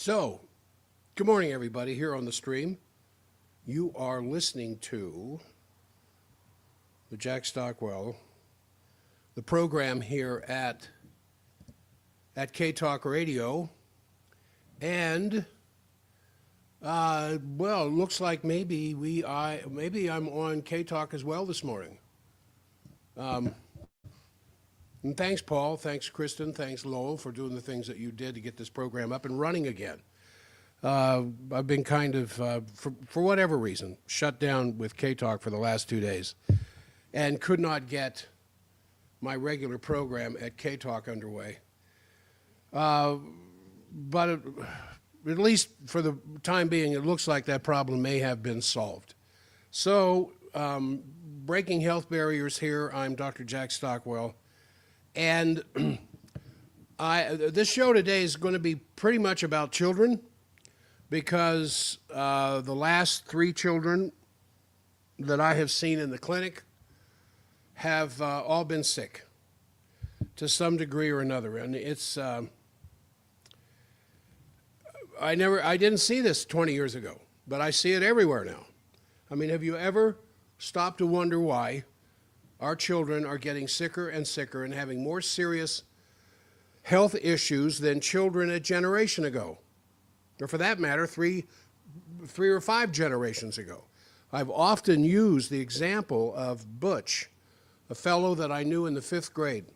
So, good morning, everybody, here on the stream. You are listening to the Jack Stockwell, the program here at K-Talk Radio. And, well, it looks like maybe I'm on K-Talk as well this morning. And thanks, Paul. Thanks, Kristen. Thanks, Lowell, for doing the things that you did to get this program up and running again. I've been kind of, for whatever reason, shut down with K-Talk for the last 2 days and could not get my regular program at K-Talk underway. But at least for the time being, it looks like that problem may have been solved. So, breaking health barriers here, I'm Dr. Jack Stockwell. And this show today is going to be pretty much about children because the last 3 children that I have seen in the clinic have all been sick to some degree or another. And it's, I didn't see this 20 years ago, but I see it everywhere now. I mean, have you ever stopped to wonder why our children are getting sicker and sicker and having more serious health issues than children a generation ago, or for that matter, three or 5 generations ago? I've often used the example of Butch, a fellow that I knew in the 5th grade,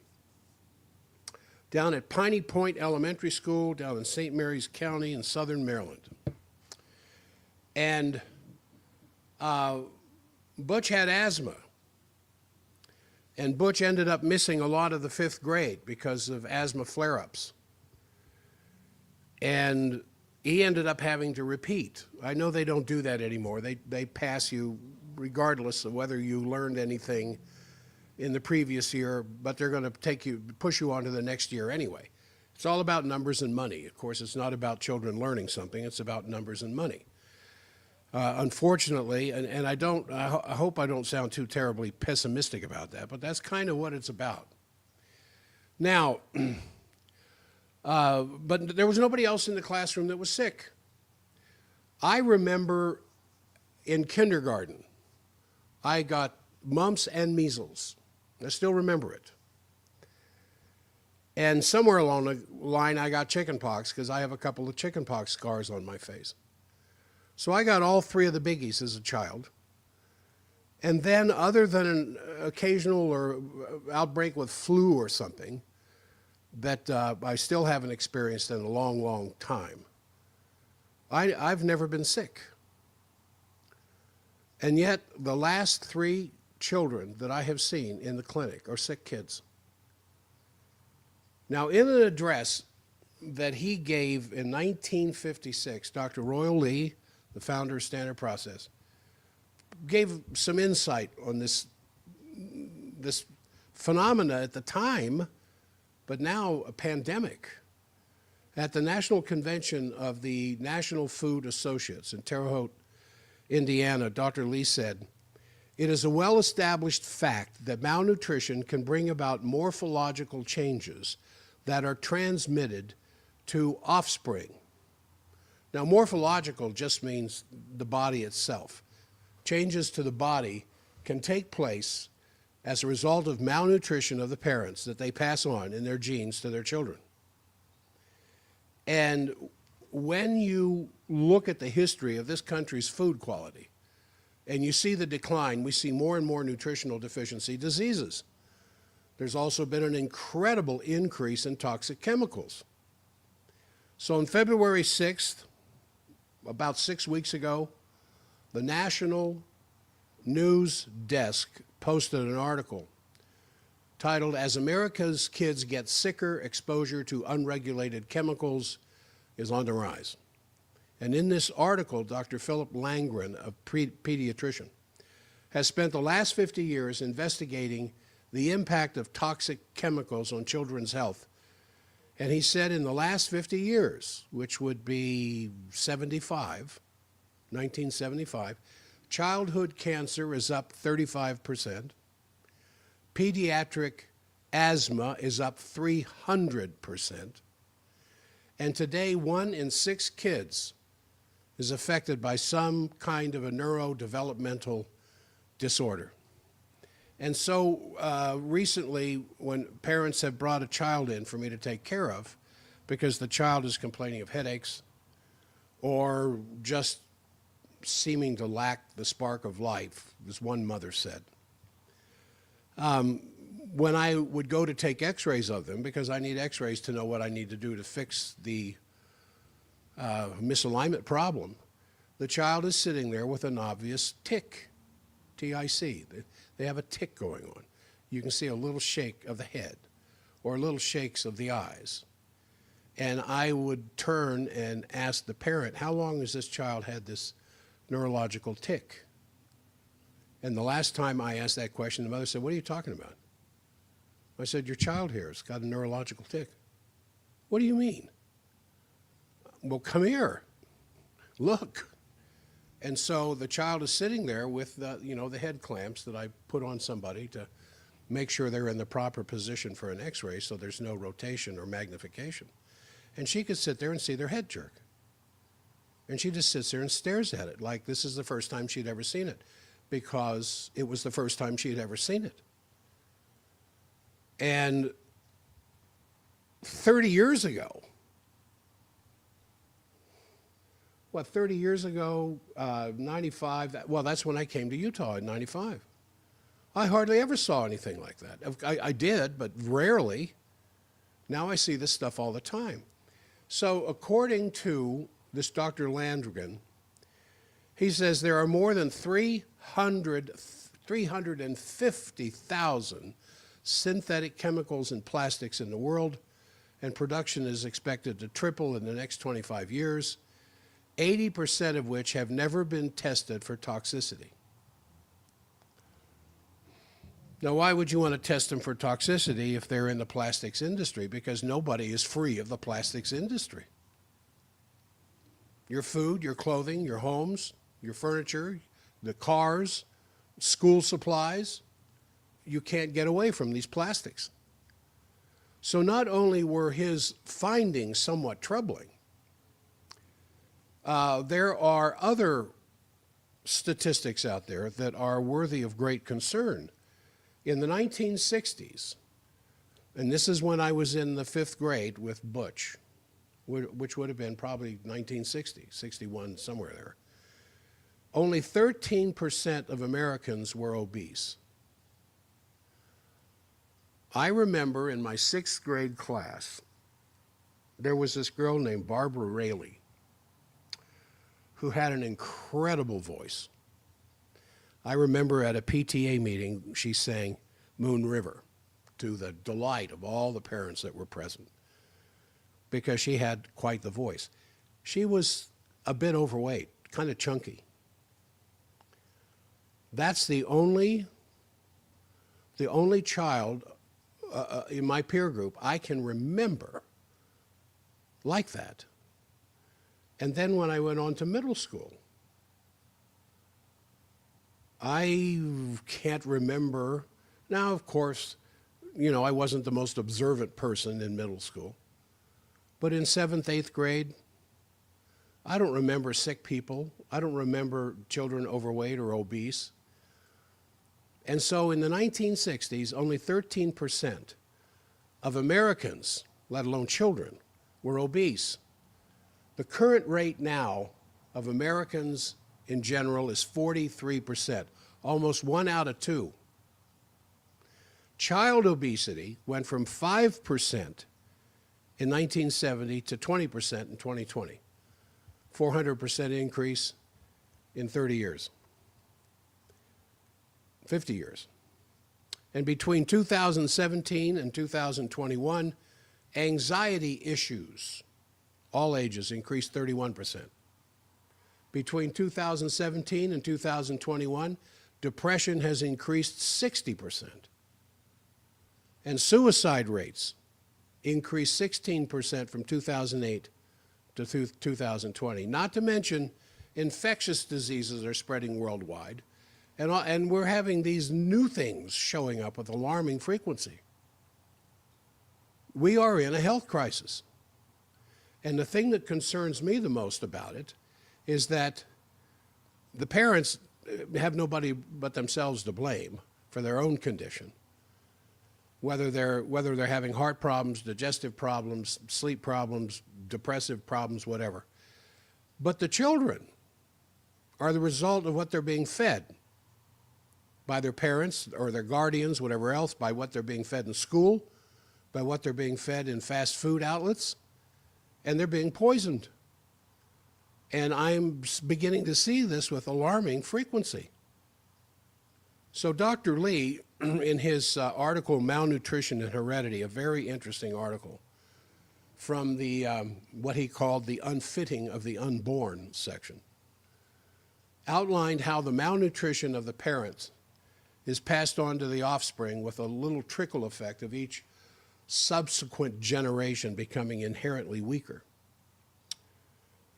down at Piney Point Elementary School, down in St. Mary's County in southern Maryland. And Butch had asthma. And Butch ended up missing a lot of the 5th grade because of asthma flare-ups. And he ended up having to repeat. I know they don't do that anymore. They pass you regardless of whether you learned anything in the previous year, but they're going to push you on to the next year anyway. It's all about numbers and money. Of course, it's not about children learning something. It's about numbers and money. Unfortunately, and I hope I don't sound too terribly pessimistic about that, but that's kind of what it's about. Now, but there was nobody else in the classroom that was sick. I remember in kindergarten, I got mumps and measles. I still remember it. And somewhere along the line, I got chickenpox because I have a couple of chickenpox scars on my face. So I got all 3 of the biggies as a child. And then other than an occasional or outbreak with flu or something that I still haven't experienced in a long, long time, I've never been sick. And yet the last 3 children that I have seen in the clinic are sick kids. Now, in an address that he gave in 1956, Dr. Royal Lee, the founder of Standard Process, gave some insight on this phenomena at the time, but now a pandemic. At the National Convention of the National Food Associates in Terre Haute, Indiana, Dr. Lee said, "It is a well-established fact that malnutrition can bring about morphological changes that are transmitted to offspring." Now, morphological just means the body itself. Changes to the body can take place as a result of malnutrition of the parents that they pass on in their genes to their children. And when you look at the history of this country's food quality, and you see the decline, we see more and more nutritional deficiency diseases. There's also been an incredible increase in toxic chemicals. So on February 6th, about 6 weeks ago, the National News Desk posted an article titled, "As America's Kids Get Sicker, Exposure to Unregulated Chemicals is on the Rise." And in this article, Dr. Philip Langren, a pediatrician, has spent the last 50 years investigating the impact of toxic chemicals on children's health. And he said in the last 50 years, which would be 1975, childhood cancer is up 35%, pediatric asthma is up 300%, And today, 1 in 6 kids is affected by some kind of a neurodevelopmental disorder. And so recently, when parents have brought a child in for me to take care of, because the child is complaining of headaches or just seeming to lack the spark of life, as one mother said. When I would go to take x-rays of them, because I need x-rays to know what I need to do to fix the misalignment problem, the child is sitting there with an obvious tic, T-I-C. They have a tic going on. You can see a little shake of the head or little shakes of the eyes. And I would turn and ask the parent, how long has this child had this neurological tic? And the last time I asked that question, the mother said, what are you talking about? I said, your child here has got a neurological tic. What do you mean? Well, come here. Look. And so the child is sitting there with the head clamps that I put on somebody to make sure they're in the proper position for an x-ray so there's no rotation or magnification. And she could sit there and see their head jerk. And she just sits there and stares at it like this is the first time she'd ever seen it, because it was the first time she'd ever seen it. And 30 years ago, 30 years ago, 95, well, that's when I came to Utah in 95. I hardly ever saw anything like that. I did, but rarely. Now I see this stuff all the time. So according to this Dr. Landrigan, he says there are more than 350,000 synthetic chemicals and plastics in the world, and production is expected to triple in the next 25 years, 80% of which have never been tested for toxicity. Now, why would you want to test them for toxicity if they're in the plastics industry? Because nobody is free of the plastics industry. Your food, your clothing, your homes, your furniture, the cars, school supplies, you can't get away from these plastics. So not only were his findings somewhat troubling, there are other statistics out there that are worthy of great concern. In the 1960s, and this is when I was in the 5th grade with Butch, which would have been probably 1960, 61, somewhere there, only 13% of Americans were obese. I remember in my 6th grade class, there was this girl named Barbara Rayleigh who had an incredible voice. I remember at a PTA meeting, she sang Moon River to the delight of all the parents that were present because she had quite the voice. She was a bit overweight, kind of chunky. That's the only child in my peer group I can remember like that. And then when I went on to middle school, I can't remember. Now, of course, I wasn't the most observant person in middle school. But in 7th, 8th grade, I don't remember sick people. I don't remember children overweight or obese. And so in the 1960s, only 13% of Americans, let alone children, were obese. The current rate now of Americans in general is 43%, almost 1 out of 2. Child obesity went from 5% in 1970 to 20% in 2020. 400% increase in 30 years, 50 years. And between 2017 and 2021, anxiety issues, all ages, increased 31%. Between 2017 and 2021, depression has increased 60%. And suicide rates increased 16% from 2008 to 2020. Not to mention, infectious diseases are spreading worldwide, and we're having these new things showing up with alarming frequency. We are in a health crisis. And the thing that concerns me the most about it is that the parents have nobody but themselves to blame for their own condition. Whether they're having heart problems, digestive problems, sleep problems, depressive problems, whatever. But the children are the result of what they're being fed by their parents or their guardians, whatever else, by what they're being fed in school, by what they're being fed in fast food outlets, and they're being poisoned. And I'm beginning to see this with alarming frequency. So Dr. Lee, in his article, Malnutrition and Heredity, a very interesting article from the what he called the unfitting of the unborn section, outlined how the malnutrition of the parents is passed on to the offspring with a little trickle effect of each subsequent generation becoming inherently weaker.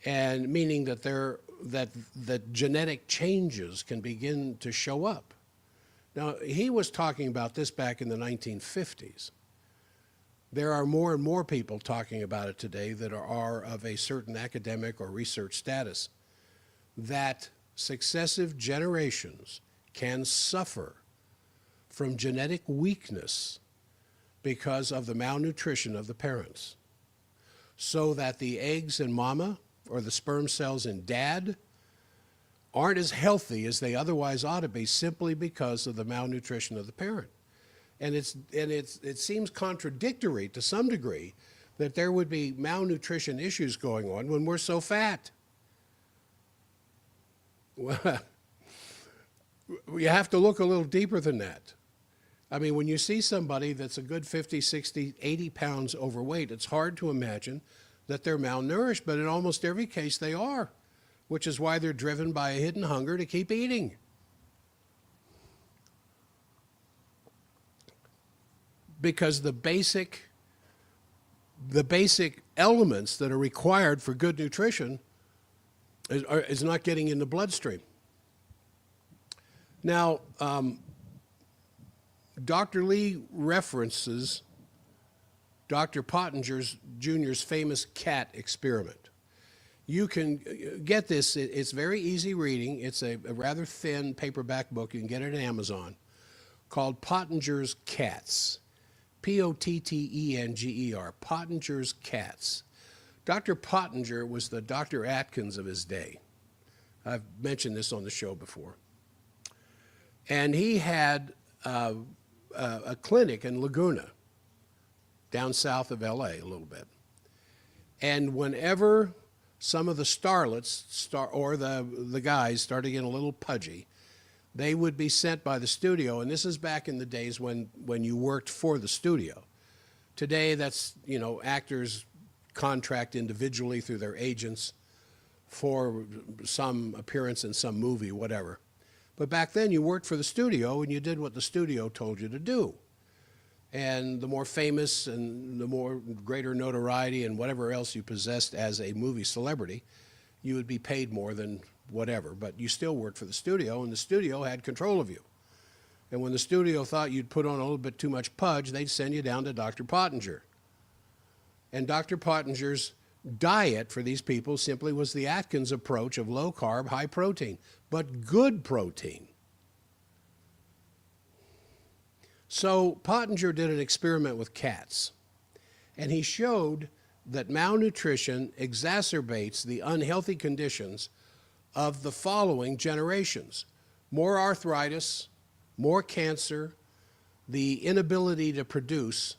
And meaning that that genetic changes can begin to show up. Now, he was talking about this back in the 1950s. There are more and more people talking about it today that are of a certain academic or research status, that successive generations can suffer from genetic weakness because of the malnutrition of the parents, so that the eggs in mama or the sperm cells in dad aren't as healthy as they otherwise ought to be simply because of the malnutrition of the parent. And it seems contradictory to some degree that there would be malnutrition issues going on when we're so fat. Well, you have to look a little deeper than that. I mean, when you see somebody that's a good 50, 60, 80 pounds overweight, it's hard to imagine that they're malnourished, but in almost every case they are, which is why they're driven by a hidden hunger to keep eating. Because the basic elements that are required for good nutrition is not getting in the bloodstream. Now, Dr. Lee references Dr. Pottinger Jr.'s famous cat experiment. You can get this, it's very easy reading. It's a rather thin paperback book. You can get it at Amazon, called Pottinger's Cats. Pottenger, Pottinger's Cats. Dr. Pottinger was the Dr. Atkins of his day. I've mentioned this on the show before. And he had a clinic in Laguna, down south of LA a little bit. And whenever some of the starlets or the guys started getting a little pudgy, they would be sent by the studio, and this is back in the days when you worked for the studio. Today, that's, actors contract individually through their agents for some appearance in some movie, whatever. But back then, you worked for the studio, and you did what the studio told you to do. And the more famous and the more greater notoriety and whatever else you possessed as a movie celebrity, you would be paid more than whatever. But you still worked for the studio, and the studio had control of you. And when the studio thought you'd put on a little bit too much pudge, they'd send you down to Dr. Pottinger. And Dr. Pottinger's diet for these people simply was the Atkins approach of low carb, high protein, but good protein. So Pottinger did an experiment with cats, and he showed that malnutrition exacerbates the unhealthy conditions of the following generations: more arthritis, more cancer, the inability to produce,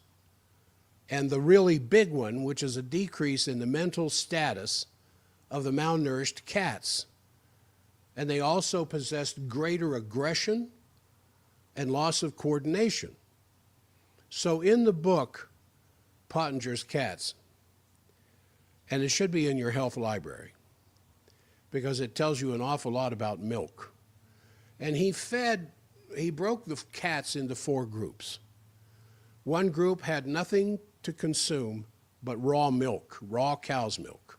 and the really big one, which is a decrease in the mental status of the malnourished cats. And they also possessed greater aggression and loss of coordination. So in the book, Pottinger's Cats, and it should be in your health library, because it tells you an awful lot about milk. And he broke the cats into 4 groups. One group had nothing to consume but raw milk, raw cow's milk.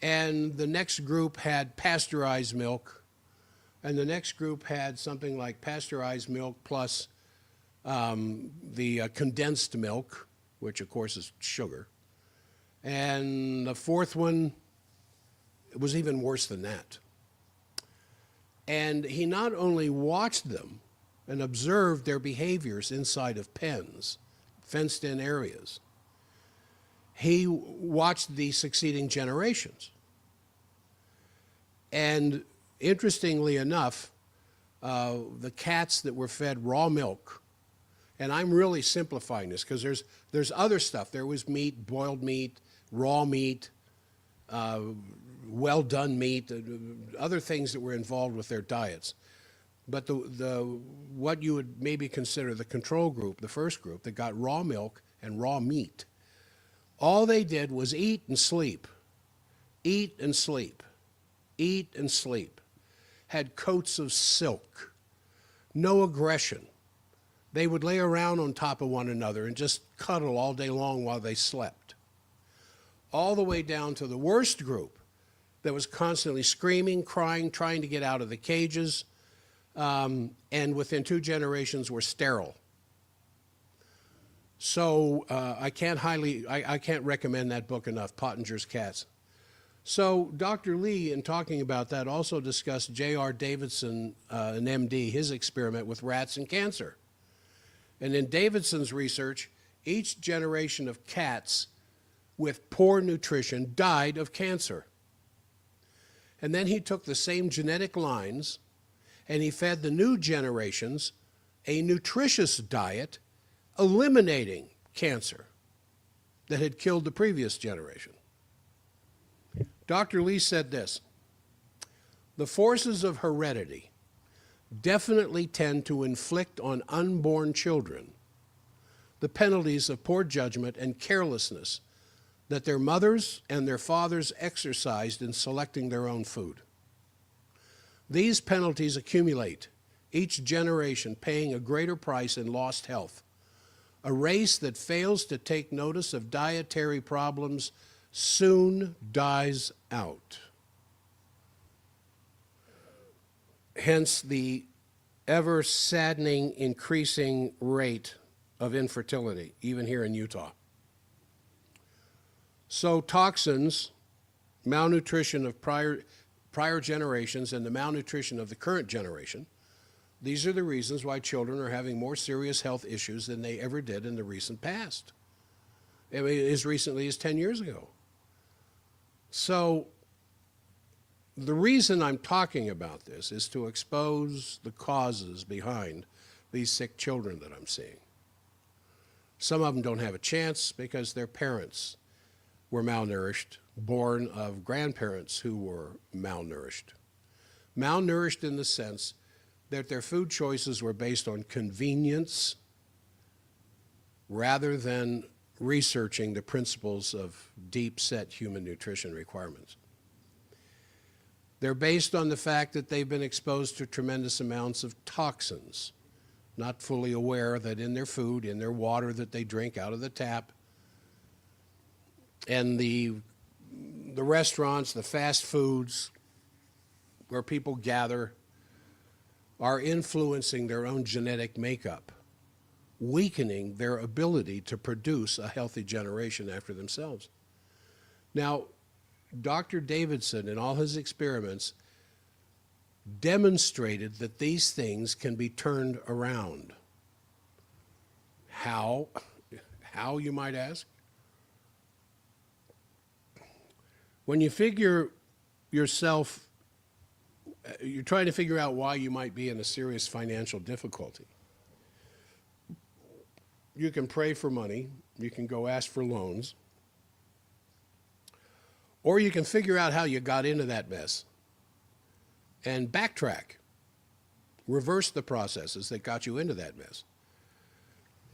And the next group had pasteurized milk, and the next group had something like pasteurized milk plus the condensed milk, which of course is sugar. And the fourth one was even worse than that. And he not only watched them and observed their behaviors inside of pens, fenced-in areas, he watched the succeeding generations. And interestingly enough, the cats that were fed raw milk, and I'm really simplifying this because there's other stuff. There was meat, boiled meat, raw meat, well-done meat, other things that were involved with their diets. But what you would maybe consider the control group, the first group that got raw milk and raw meat, all they did was eat and sleep, eat and sleep, eat and sleep. Had coats of silk, no aggression. They would lay around on top of one another and just cuddle all day long while they slept. All the way down to the worst group that was constantly screaming, crying, trying to get out of the cages, and within 2 generations were sterile. So I can't recommend that book enough, Pottinger's Cats. So Dr. Lee, in talking about that, also discussed J.R. Davidson, an MD, his experiment with rats and cancer. And in Davidson's research, each generation of cats with poor nutrition died of cancer. And then he took the same genetic lines and he fed the new generations a nutritious diet, eliminating cancer that had killed the previous generation. Dr. Lee said this: the forces of heredity definitely tend to inflict on unborn children the penalties of poor judgment and carelessness that their mothers and their fathers exercised in selecting their own food. These penalties accumulate, each generation paying a greater price in lost health. A race that fails to take notice of dietary problems soon dies out. Hence the ever saddening increasing rate of infertility, even here in Utah. So toxins, malnutrition of prior generations, and the malnutrition of the current generation, these are the reasons why children are having more serious health issues than they ever did in the recent past. I mean, as recently as 10 years ago. So the reason I'm talking about this is to expose the causes behind these sick children that I'm seeing. Some of them don't have a chance because their parents were malnourished, born of grandparents who were malnourished. Malnourished in the sense that their food choices were based on convenience rather than researching the principles of deep-set human nutrition requirements. They're based on the fact that they've been exposed to tremendous amounts of toxins, not fully aware that in their food, in their water that they drink out of the tap, and the restaurants, the fast foods where people gather are influencing their own genetic makeup, weakening their ability to produce a healthy generation after themselves. Now, Dr. Davidson, in all his experiments, demonstrated that these things can be turned around. How? How, you might ask? When you figure yourself, you're trying to figure out why you might be in a serious financial difficulty. You can pray for money, you can go ask for loans, or you can figure out how you got into that mess and backtrack, reverse the processes that got you into that mess.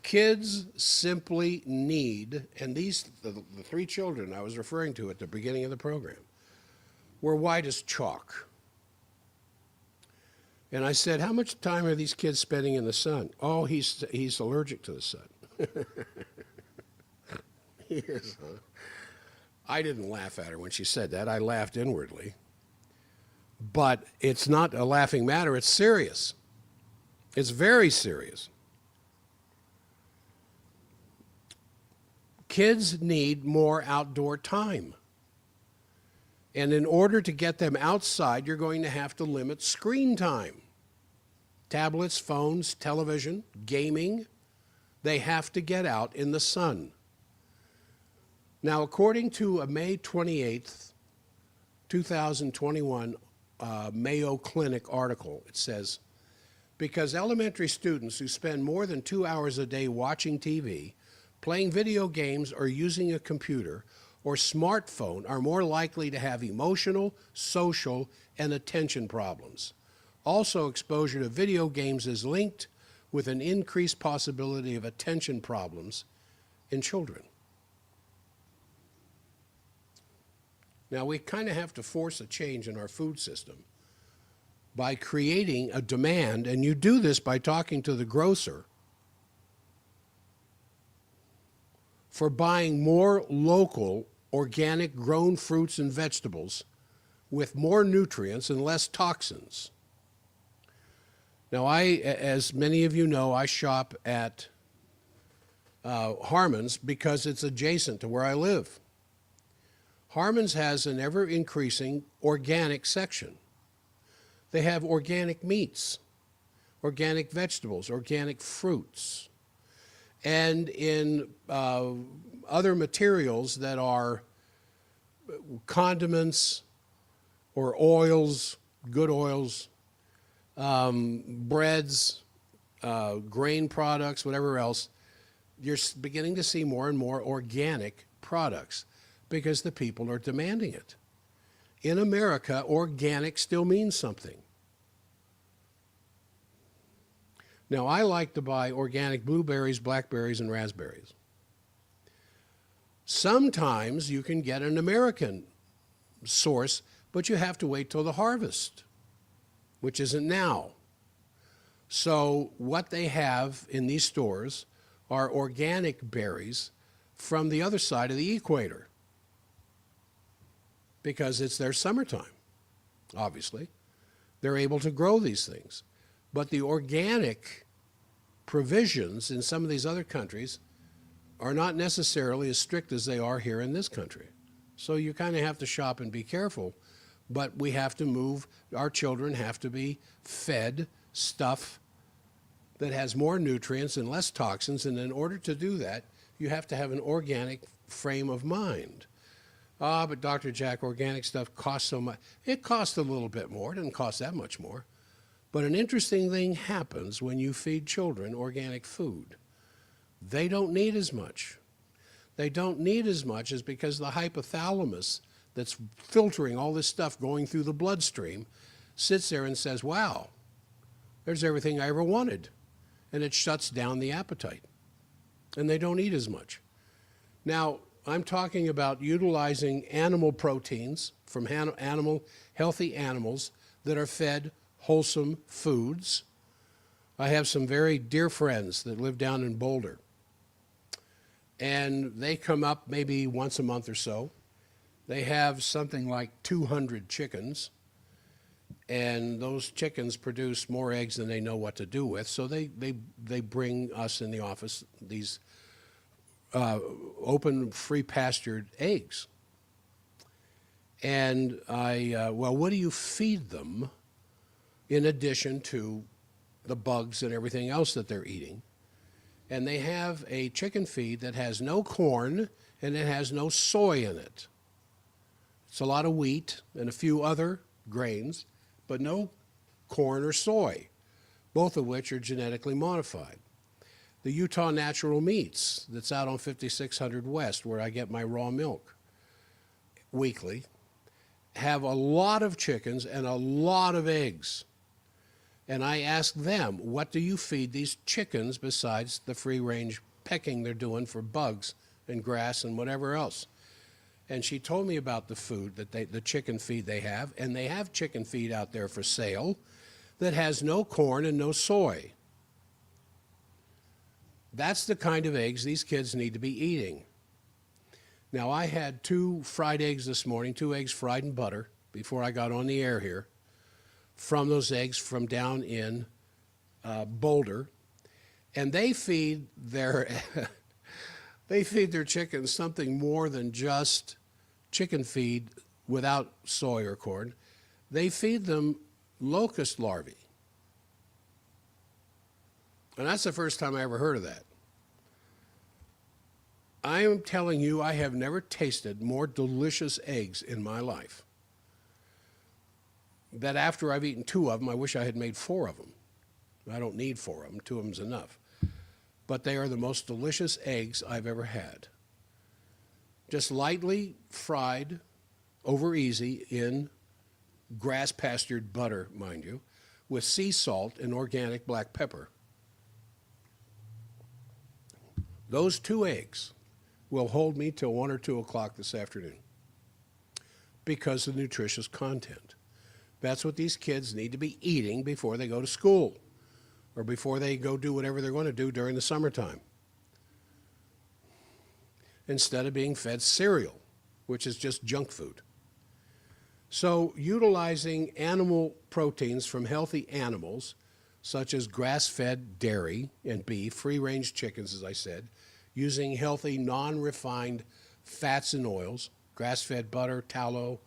Kids simply need, and these, the 3 children I was referring to at the beginning of the program, were white as chalk. And I said, how much time are these kids spending in the sun? Oh, he's allergic to the sun. He is, huh? I didn't laugh at her when she said that. I laughed inwardly. But it's not a laughing matter. It's serious. It's very serious. Kids need more outdoor time. And in order to get them outside, you're going to have to limit screen time. Tablets, phones, television, gaming, they have to get out in the sun. Now, according to a May 28th, 2021 Mayo Clinic article, it says, because elementary students who spend more than 2 hours a day watching TV, playing video games, or using a computer or smartphone are more likely to have emotional, social, and attention problems. Also, exposure to video games is linked with an increased possibility of attention problems in children. Now, we kind of have to force a change in our food system by creating a demand, and you do this by talking to the grocer for buying more local, organic grown fruits and vegetables with more nutrients and less toxins. Now, as many of you know, I shop at Harmon's because it's adjacent to where I live. Harmon's has an ever-increasing organic section. They have organic meats, organic vegetables, organic fruits, and in other materials that are condiments or oils, good oils, breads, grain products, whatever else, you're beginning to see more and more organic products because the people are demanding it. In America, organic still means something. Now, I like to buy organic blueberries, blackberries, and raspberries. Sometimes you can get an American source, but you have to wait till the harvest, which isn't now. So what they have in these stores are organic berries from the other side of the equator because it's their summertime, obviously. They're able to grow these things. But the organic provisions in some of these other countries are not necessarily as strict as they are here in this country. So you kind of have to shop and be careful, but we have to move, our children have to be fed stuff that has more nutrients and less toxins, and in order to do that, you have to have an organic frame of mind. But Dr. Jack, organic stuff costs so much. It costs a little bit more, it doesn't cost that much more. But an interesting thing happens when you feed children organic food. They don't need as much. They don't need as much is because the hypothalamus that's filtering all this stuff going through the bloodstream sits there and says, wow, there's everything I ever wanted. And it shuts down the appetite. And they don't eat as much. Now, I'm talking about utilizing animal proteins from healthy animals that are fed wholesome foods. I have some very dear friends that live down in Boulder. And they come up maybe once a month or so. They have something like 200 chickens. And those chickens produce more eggs than they know what to do with. So they bring us in the office these open, free pastured eggs. And well, what do you feed them in addition to the bugs and everything else that they're eating? And they have a chicken feed that has no corn and it has no soy in it. It's a lot of wheat and a few other grains, but no corn or soy, both of which are genetically modified. The Utah Natural Meats that's out on 5600 West, where I get my raw milk weekly, have a lot of chickens and a lot of eggs. And I ask them, what do you feed these chickens besides the free-range pecking they're doing for bugs and grass and whatever else? And she told me about the food, the chicken feed they have, and they have chicken feed out there for sale that has no corn and no soy. That's the kind of eggs these kids need to be eating. Now, I had 2 fried eggs this morning, 2 eggs fried in butter before I got on the air here, from those eggs from down in Boulder. And they feed their, They feed their chickens something more than just chicken feed without soy or corn. They feed them locust larvae. And that's the first time I ever heard of that. I am telling you, I have never tasted more delicious eggs in my life. That after I've eaten 2 of them, I wish I had made 4 of them. I don't need 4 of them, 2 of them's enough. But they are the most delicious eggs I've ever had. Just lightly fried, over easy, in grass-pastured butter, mind you, with sea salt and organic black pepper. Those 2 eggs will hold me till 1 or 2 o'clock this afternoon because of the nutritious content. That's what these kids need to be eating before they go to school or before they go do whatever they're going to do during the summertime, instead of being fed cereal, which is just junk food. So utilizing animal proteins from healthy animals, such as grass-fed dairy and beef, free-range chickens, as I said, using healthy, non-refined fats and oils, grass-fed butter, tallow,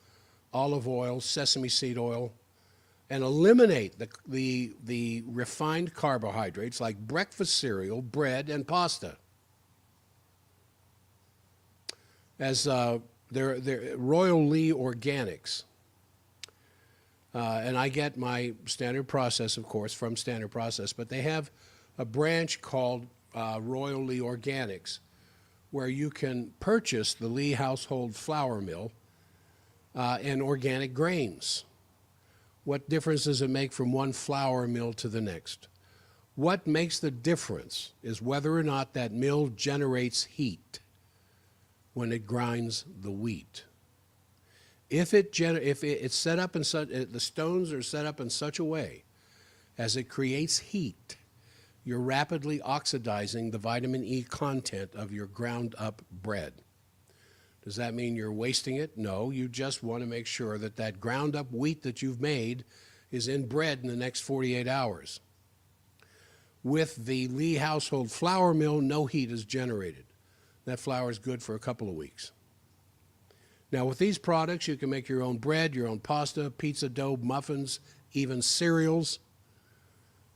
olive oil, sesame seed oil, and eliminate the refined carbohydrates like breakfast cereal, bread, and pasta. As they're Royal Lee Organics. And I get my Standard Process, of course, from Standard Process, but they have a branch called Royal Lee Organics, where you can purchase the Lee Household Flour Mill and organic grains. What difference does it make from one flour mill to the next? What makes the difference is whether or not that mill generates heat when it grinds the wheat. If it's set up in such, the stones are set up in such a way as it creates heat, you're rapidly oxidizing the vitamin E content of your ground up bread. Does that mean you're wasting it? No, you just want to make sure that that ground up wheat that you've made is in bread in the next 48 hours. With the Lee Household Flour Mill, no heat is generated. That flour is good for a couple of weeks. Now with these products, you can make your own bread, your own pasta, pizza dough, muffins, even cereals.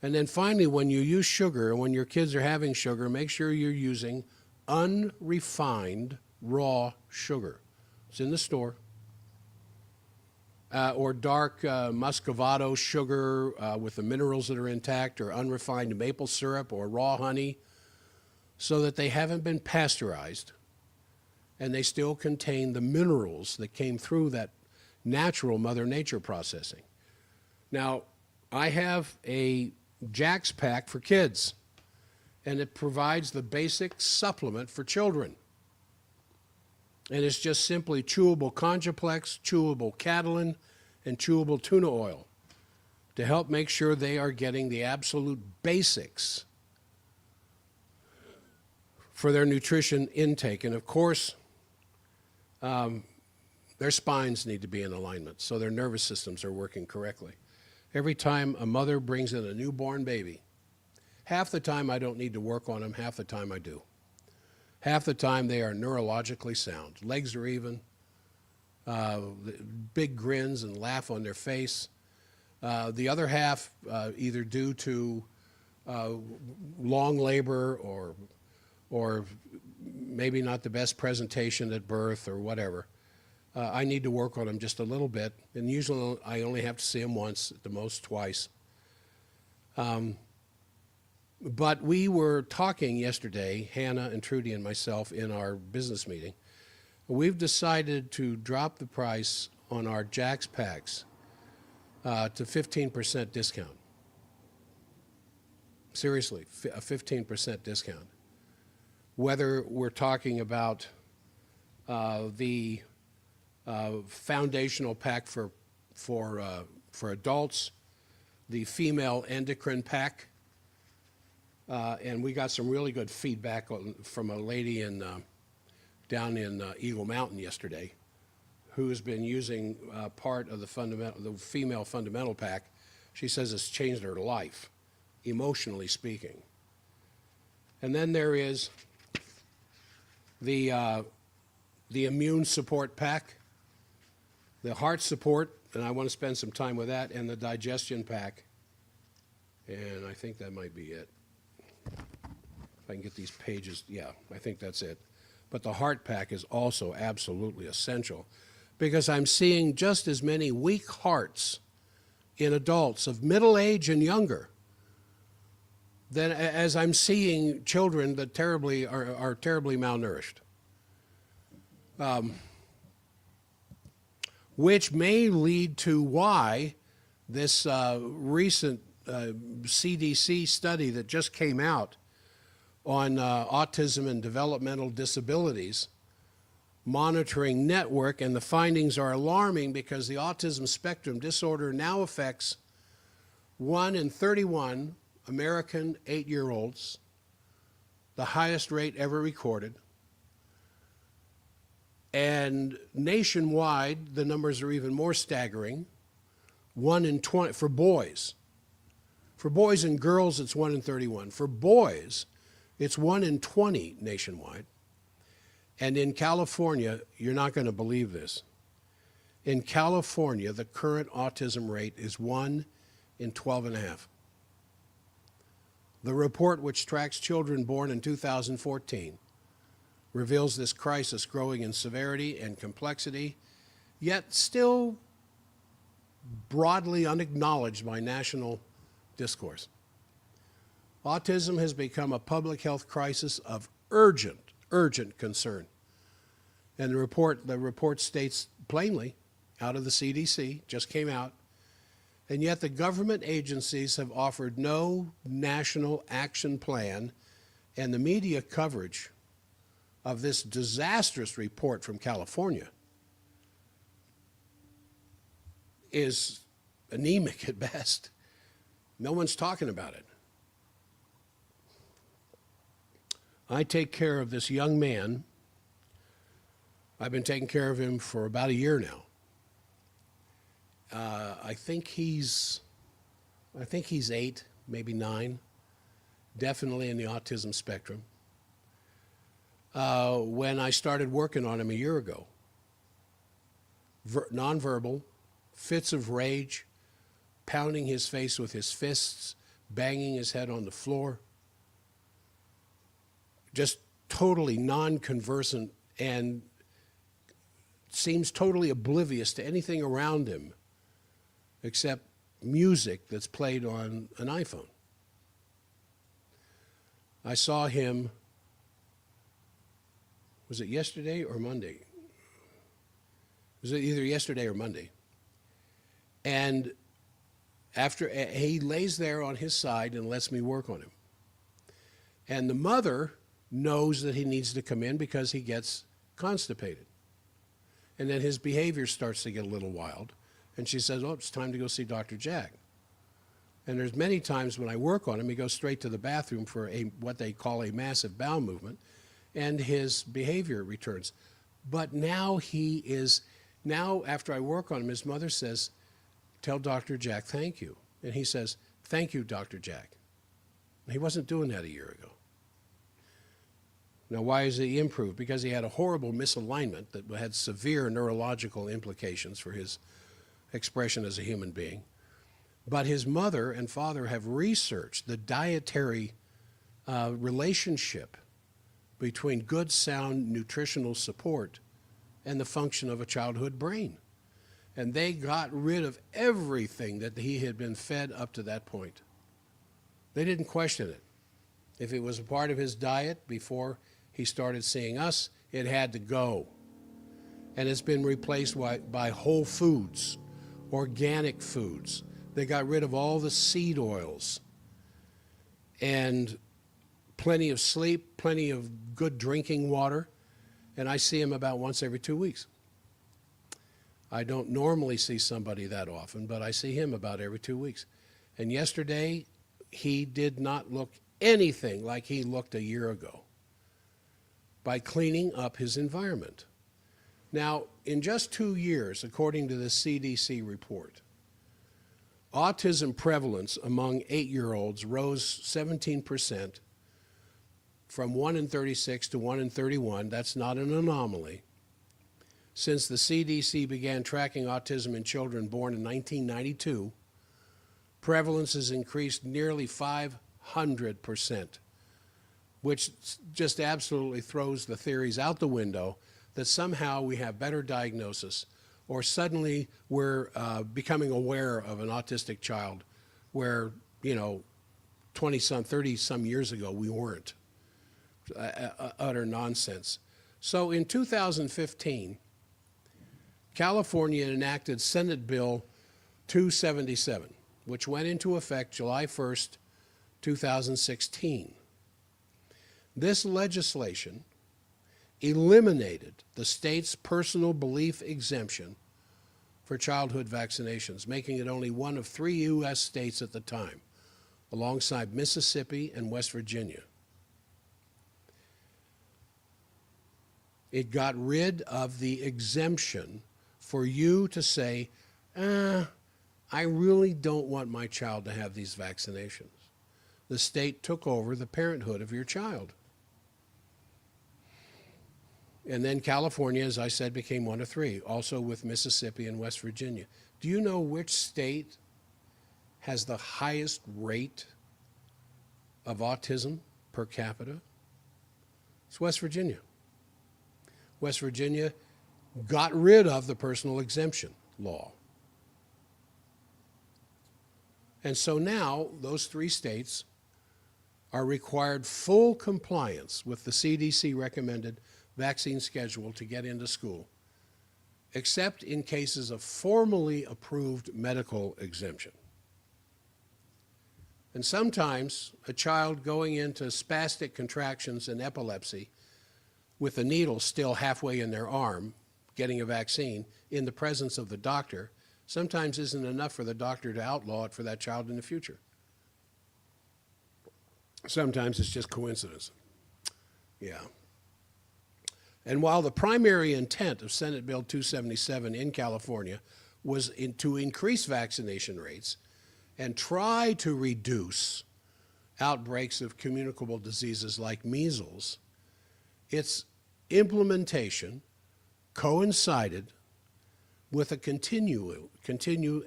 And then finally, when you use sugar, and when your kids are having sugar, make sure you're using unrefined raw sugar. It's in the store. Or dark muscovado sugar with the minerals that are intact, or unrefined maple syrup or raw honey, so that they haven't been pasteurized and they still contain the minerals that came through that natural Mother Nature processing. Now, I have a Jack's Pack for kids, and it provides the basic supplement for children. And it's just simply chewable Conjuplex, chewable Catalin, and chewable tuna oil to help make sure they are getting the absolute basics for their nutrition intake. And of course, their spines need to be in alignment so their nervous systems are working correctly. Every time a mother brings in a newborn baby, half the time I don't need to work on them, half the time I do. Half the time they are neurologically sound. Legs are even, big grins and laugh on their face. The other half, either due to long labor or maybe not the best presentation at birth or whatever, I need to work on them just a little bit, and usually I only have to see them once, at the most twice. But we were talking yesterday, Hannah and Trudy and myself, in our business meeting. We've decided to drop the price on our Jack's Packs to 15% discount. Seriously, a 15% discount. Whether we're talking about the foundational pack for adults, the female endocrine pack, and we got some really good feedback from a lady down in Eagle Mountain yesterday, who's been using part of the female fundamental pack. She says it's changed her life, emotionally speaking. And then there is the immune support pack, the heart support, and I want to spend some time with that, and the digestion pack. And I think that might be it. If I can get these pages, yeah, I think that's it. But the heart pack is also absolutely essential because I'm seeing just as many weak hearts in adults of middle age and younger than as I'm seeing children that are terribly malnourished. Which may lead to why this recent CDC study that just came out on autism and developmental disabilities monitoring network, and the findings are alarming because the autism spectrum disorder now affects 1 in 31 American 8-year-olds, the highest rate ever recorded. And nationwide, the numbers are even more staggering. 1 in 20 for boys. For boys and girls, it's 1 in 31. For boys, it's 1 in 20 nationwide. And in California, you're not going to believe this. In California, the current autism rate is 1 in 12.5. The report, which tracks children born in 2014, reveals this crisis growing in severity and complexity, yet still broadly unacknowledged by national discourse. Autism has become a public health crisis of urgent concern. And the report states plainly, out of the CDC, just came out, and yet the government agencies have offered no national action plan, and the media coverage of this disastrous report from California is anemic at best. No one's talking about it. I take care of this young man. I've been taking care of him for about a year now. I think he's 8, maybe 9, definitely in the autism spectrum. When I started working on him a year ago, nonverbal, fits of rage, pounding his face with his fists, banging his head on the floor, just totally non-conversant and seems totally oblivious to anything around him except music that's played on an iPhone. I saw him, was it yesterday or Monday? Was it either yesterday or Monday? And after he lays there on his side and lets me work on him. And the mother knows that he needs to come in because he gets constipated. And then his behavior starts to get a little wild. And she says, oh, it's time to go see Dr. Jack. And there's many times when I work on him, he goes straight to the bathroom for what they call a massive bowel movement, and his behavior returns. But now after I work on him, his mother says, tell Dr. Jack thank you. And he says, thank you, Dr. Jack. And he wasn't doing that a year ago. Now, why has he improved? Because he had a horrible misalignment that had severe neurological implications for his expression as a human being. But his mother and father have researched the dietary relationship between good, sound nutritional support and the function of a childhood brain. And they got rid of everything that he had been fed up to that point. They didn't question it. If it was a part of his diet before he started seeing us, it had to go. And it's been replaced by whole foods, organic foods. They got rid of all the seed oils. And plenty of sleep, plenty of good drinking water. And I see him about once every 2 weeks. I don't normally see somebody that often, but I see him about every 2 weeks. And yesterday, he did not look anything like he looked a year ago by cleaning up his environment. Now, in just 2 years, according to the CDC report, autism prevalence among 8-year-olds rose 17%, from 1 in 36 to 1 in 31. That's not an anomaly. Since the CDC began tracking autism in children born in 1992, prevalence has increased nearly 500%, which just absolutely throws the theories out the window that somehow we have better diagnosis, or suddenly we're becoming aware of an autistic child where, 20-some, 30-some years ago we weren't. Utter nonsense. So in 2015, California enacted Senate Bill 277, which went into effect July 1st, 2016. This legislation eliminated the state's personal belief exemption for childhood vaccinations, making it only one of 3 U.S. states at the time, alongside Mississippi and West Virginia. It got rid of the exemption for you to say, I really don't want my child to have these vaccinations. The state took over the parenthood of your child. And then California, as I said, became one of 3, also with Mississippi and West Virginia. Do you know which state has the highest rate of autism per capita? It's West Virginia. West Virginia got rid of the personal exemption law. And so now those 3 states are required full compliance with the CDC recommended vaccine schedule to get into school, except in cases of formally approved medical exemption. And sometimes a child going into spastic contractions and epilepsy with a needle still halfway in their arm, getting a vaccine in the presence of the doctor, sometimes isn't enough for the doctor to outlaw it for that child in the future. Sometimes it's just coincidence. Yeah. And while the primary intent of Senate Bill 277 in California was to increase vaccination rates and try to reduce outbreaks of communicable diseases like measles, its implementation coincided with a continued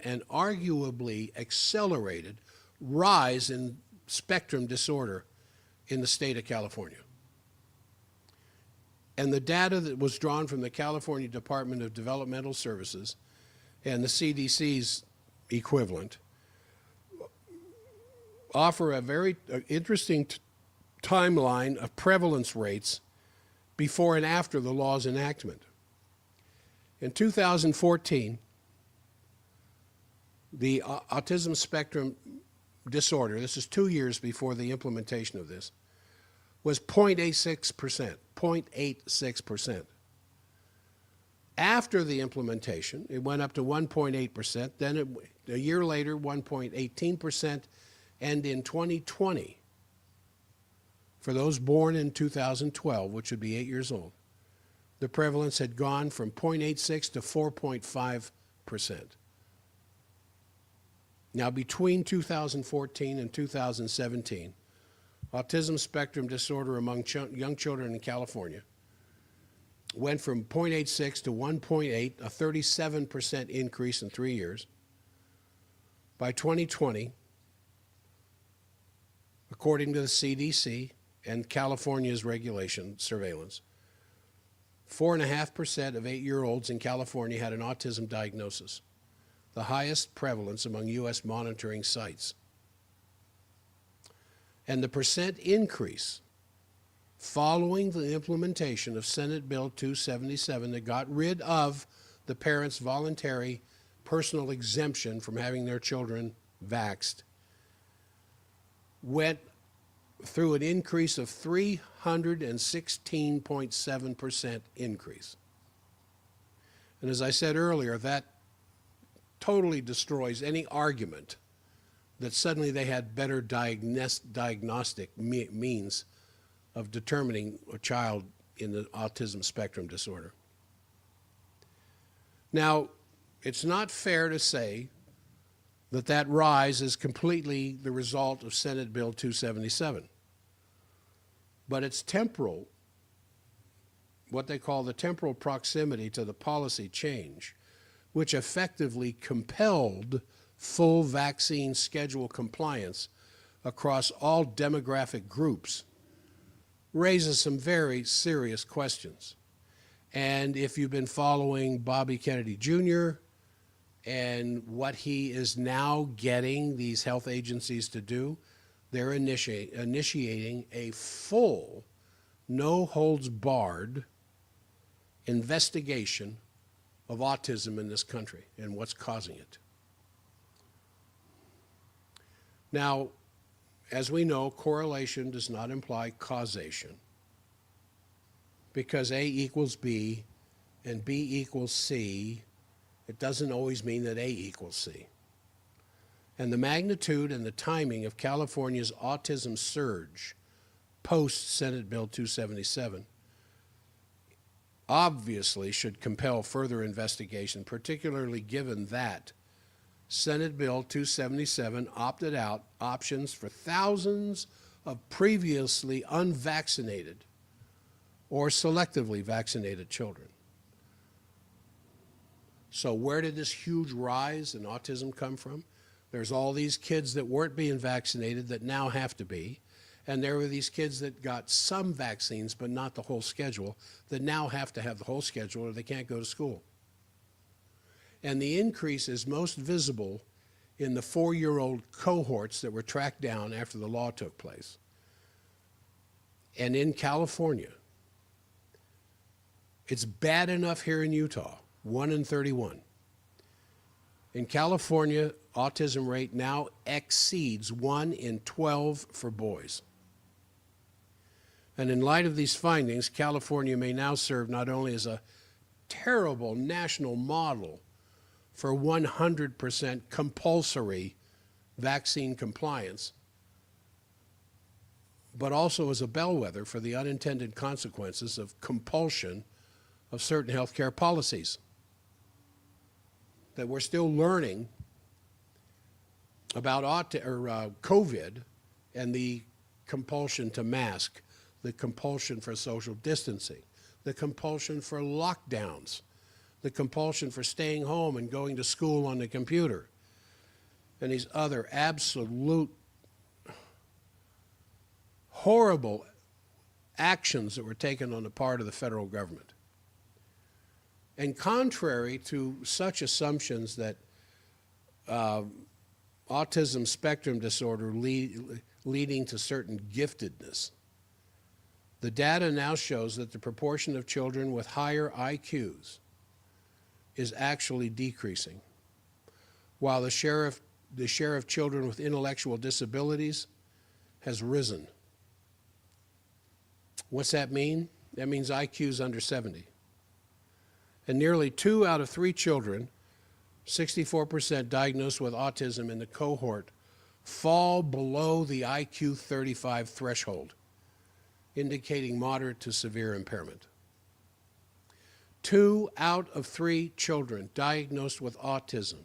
and arguably accelerated rise in spectrum disorder in the state of California. And the data that was drawn from the California Department of Developmental Services and the CDC's equivalent offer a very interesting timeline of prevalence rates before and after the law's enactment. In 2014, the autism spectrum disorder, this is 2 years before the implementation of this, was 0.86%, 0.86%. After the implementation, it went up to 1.8%, then a year later, 1.18%, and in 2020, for those born in 2012, which would be 8 years old, the prevalence had gone from 0.86 to 4.5%. Now, between 2014 and 2017, autism spectrum disorder among young children in California went from 0.86 to 1.8, a 37% increase in 3 years. By 2020, according to the CDC and California's regulation surveillance, 4.5% of 8-year-olds in California had an autism diagnosis, the highest prevalence among U.S. monitoring sites. And the percent increase following the implementation of Senate Bill 277 that got rid of the parents' voluntary personal exemption from having their children vaxxed went through an increase of 316.7% increase. And as I said earlier, that totally destroys any argument that suddenly they had better diagnostic means of determining a child in the autism spectrum disorder. Now, it's not fair to say that that rise is completely the result of Senate Bill 277. but it's temporal, what they call the temporal proximity to the policy change, which effectively compelled full vaccine schedule compliance across all demographic groups, raises some very serious questions. And if you've been following Bobby Kennedy Jr. and what he is now getting these health agencies to do, they're initiating a full, no-holds-barred investigation of autism in this country and what's causing it. Now, as we know, correlation does not imply causation, because A equals B and B equals C, it doesn't always mean that A equals C. And the magnitude and the timing of California's autism surge post-Senate Bill 277 obviously should compel further investigation, particularly given that Senate Bill 277 opted out options for thousands of previously unvaccinated or selectively vaccinated children. So where did this huge rise in autism come from? There's all these kids that weren't being vaccinated that now have to be, and there were these kids that got some vaccines but not the whole schedule that now have to have the whole schedule or they can't go to school. And the increase is most visible in the 4-year-old cohorts that were tracked down after the law took place. And in California, it's bad enough here in Utah, 1 in 31. In California, autism rate now exceeds 1 in 12 for boys. And in light of these findings, California may now serve not only as a terrible national model for 100% compulsory vaccine compliance, but also as a bellwether for the unintended consequences of compulsion of certain healthcare policies that we're still learning about COVID and the compulsion to mask, the compulsion for social distancing, the compulsion for lockdowns, the compulsion for staying home and going to school on the computer, and these other absolute horrible actions that were taken on the part of the federal government. And contrary to such assumptions that autism spectrum disorder leading to certain giftedness, the data now shows that the proportion of children with higher IQs is actually decreasing, while the share of children with intellectual disabilities has risen. What's that mean? That means IQ's under 70. And nearly 2 out of 3 children, 64% diagnosed with autism in the cohort, fall below the IQ 35 threshold, indicating moderate to severe impairment. 2 out of 3 children diagnosed with autism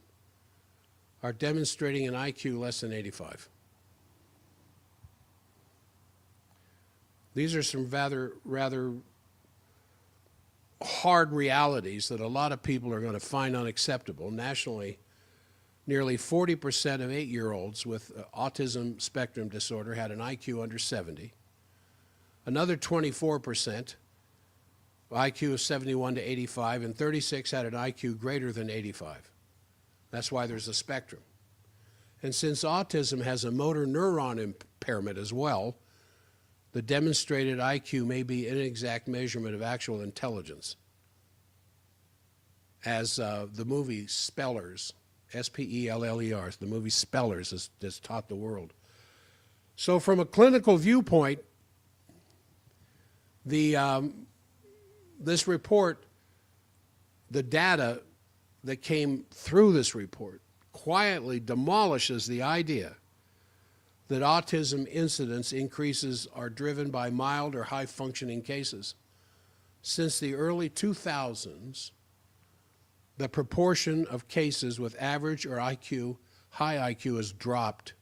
are demonstrating an IQ less than 85. These are some rather hard realities that a lot of people are going to find unacceptable. Nationally, nearly 40% of 8-year-olds with autism spectrum disorder had an IQ under 70. Another 24%, IQ of 71 to 85, and 36 had an IQ greater than 85. That's why there's a spectrum. And since autism has a motor neuron impairment as well, the demonstrated IQ may be an inexact measurement of actual intelligence. As the movie Spellers, S-P-E-L-L-E-R, the movie Spellers has taught the world. So from a clinical viewpoint, this report, the data that came through this report quietly demolishes the idea that autism incidence increases are driven by mild or high-functioning cases. Since the early 2000s, the proportion of cases with average or high IQ has dropped,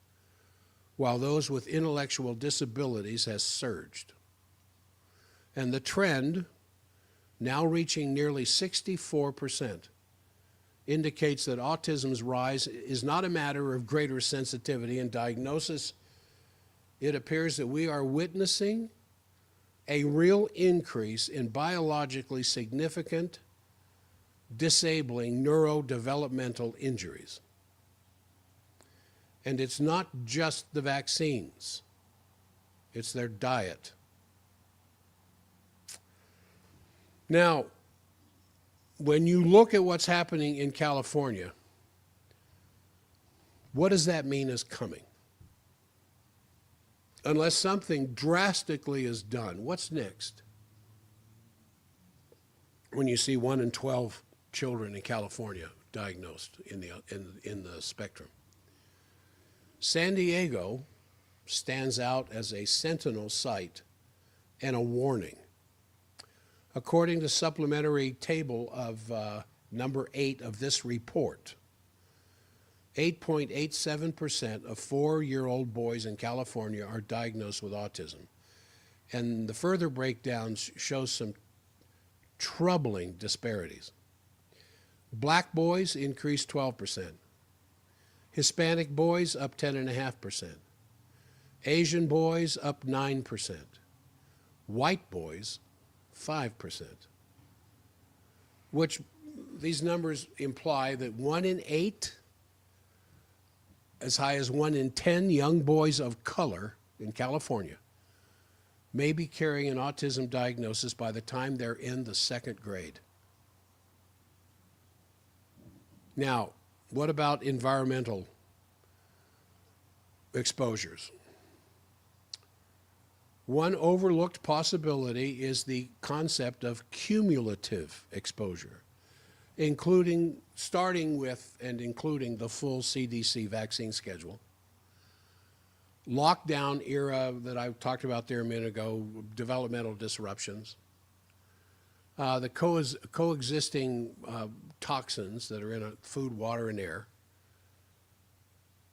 while those with intellectual disabilities has surged. And the trend, now reaching nearly 64%, indicates that autism's rise is not a matter of greater sensitivity and diagnosis. It appears that we are witnessing a real increase in biologically significant, disabling neurodevelopmental injuries. And it's not just the vaccines, it's their diet. Now, when you look at what's happening in California, what does that mean is coming? Unless something drastically is done, what's next? When you see 1 in 12 children in California diagnosed in the spectrum. San Diego stands out as a sentinel site and a warning. According to supplementary table of number 8 of this report, 8.87% of 4-year-old boys in California are diagnosed with autism. And the further breakdowns show some troubling disparities. Black boys increased 12%. Hispanic boys up 10.5%. Asian boys up 9%. White boys 5%. Which these numbers imply that 1 in 8, as high as 1 in 10 young boys of color in California may be carrying an autism diagnosis by the time they're in the 2nd grade. Now, what about environmental exposures? One overlooked possibility is the concept of cumulative exposure, starting with and including the full CDC vaccine schedule, lockdown era that I talked about there a minute ago, developmental disruptions, the coexisting toxins that are in food, water, and air,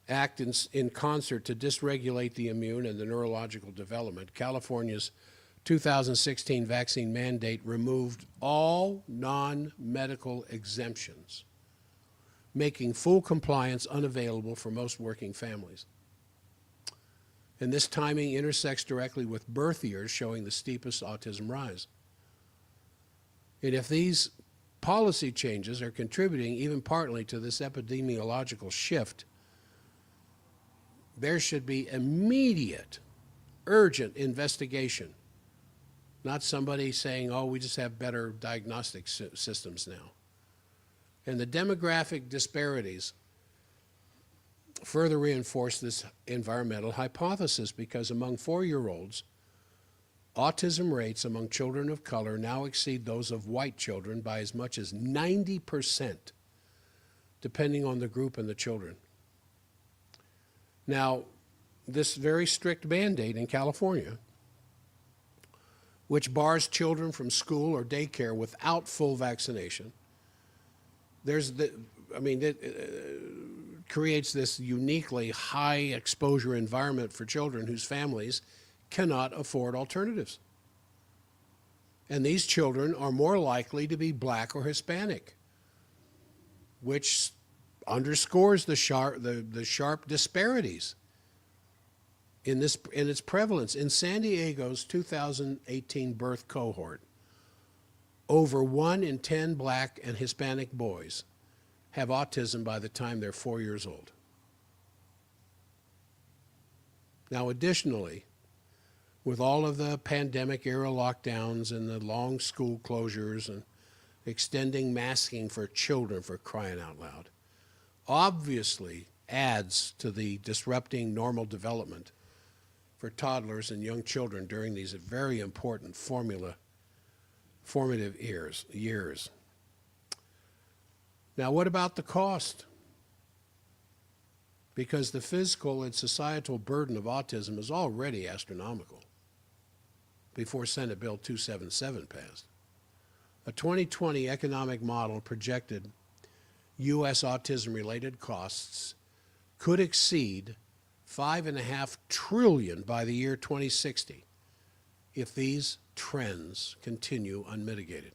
act in concert to dysregulate the immune and the neurological development. California's 2016 vaccine mandate removed all non-medical exemptions, making full compliance unavailable for most working families. And this timing intersects directly with birth years, showing the steepest autism rise. And if these policy changes are contributing even partly to this epidemiological shift, there should be immediate, urgent investigation, not somebody saying, oh, we just have better diagnostic systems now. And the demographic disparities further reinforce this environmental hypothesis, because among 4-year-olds, autism rates among children of color now exceed those of white children by as much as 90%, depending on the group and the children. Now, this very strict mandate in California, which bars children from school or daycare without full vaccination, creates this uniquely high exposure environment for children whose families cannot afford alternatives. And these children are more likely to be Black or Hispanic, which underscores the sharp disparities in its prevalence. In San Diego's 2018 birth cohort, over 1 in 10 Black and Hispanic boys have autism by the time they're 4 years old. Now, additionally, with all of the pandemic era lockdowns and the long school closures and extending masking for children, for crying out loud, obviously adds to the disrupting normal development for toddlers and young children during these very important formative years. Now, what about the cost? Because the physical and societal burden of autism is already astronomical before Senate Bill 277 passed. A 2020 economic model projected U.S. autism-related costs could exceed $5.5 trillion by the year 2060, if these trends continue unmitigated.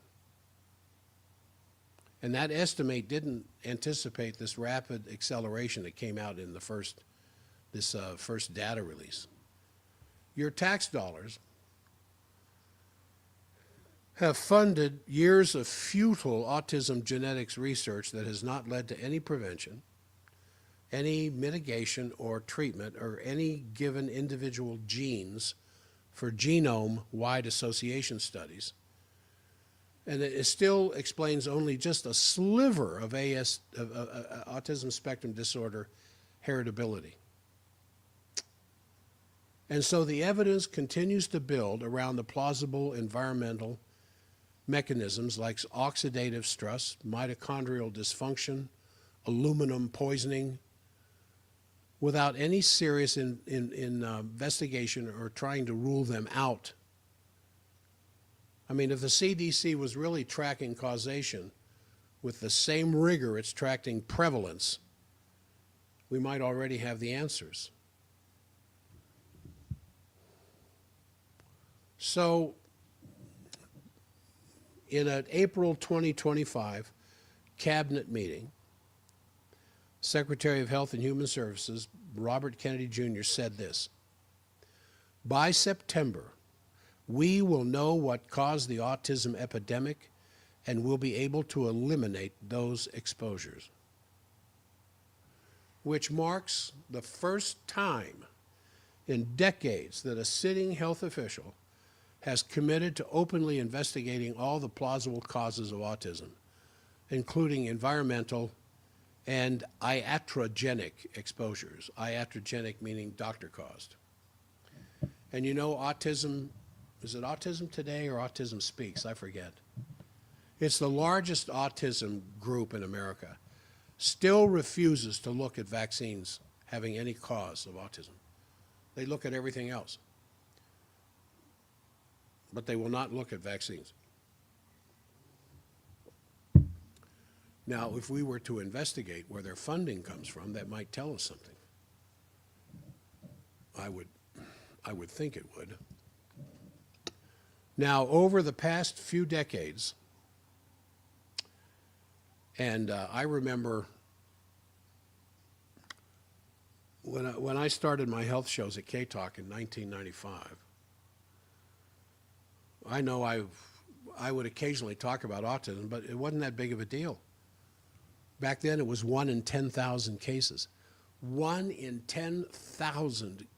And that estimate didn't anticipate this rapid acceleration that came out in the first data release. Your tax dollars have funded years of futile autism genetics research that has not led to any prevention, any mitigation or treatment, or any given individual genes for genome-wide association studies. And it still explains only just a sliver of autism spectrum disorder heritability. And so the evidence continues to build around the plausible environmental mechanisms like oxidative stress, mitochondrial dysfunction, aluminum poisoning, without any serious investigation or trying to rule them out. I mean, if the CDC was really tracking causation with the same rigor it's tracking prevalence, we might already have the answers. So, in an April 2025 cabinet meeting, Secretary of Health and Human Services, Robert Kennedy Jr., said this: "By September, we will know what caused the autism epidemic and will be able to eliminate those exposures," which marks the first time in decades that a sitting health official has committed to openly investigating all the plausible causes of autism, including environmental and iatrogenic exposures. Iatrogenic meaning doctor-caused. And you know, autism, is it Autism Today or Autism Speaks? I forget. It's the largest autism group in America. Still refuses to look at vaccines having any cause of autism. They look at everything else, but they will not look at vaccines. Now, if we were to investigate where their funding comes from, that might tell us something. I would think it would. Now, over the past few decades, and I remember when I started my health shows at K-Talk in 1995, I know I would occasionally talk about autism, but it wasn't that big of a deal. Back then, it was 1 in 10,000 cases. 1 in 10,000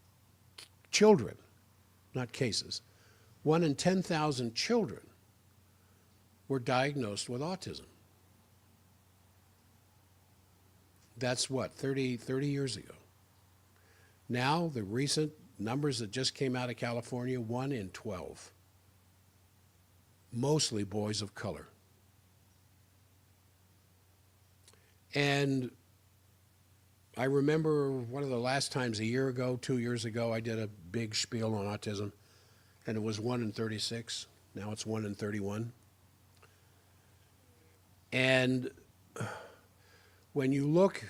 children, not cases, 1 in 10,000 children were diagnosed with autism. That's what, 30 years ago. Now, the recent numbers that just came out of California, 1 in 12. Mostly boys of color. And I remember one of the last times, a year ago, 2 years ago, I did a big spiel on autism, and it was 1 in 36. Now it's 1 in 31. And when you look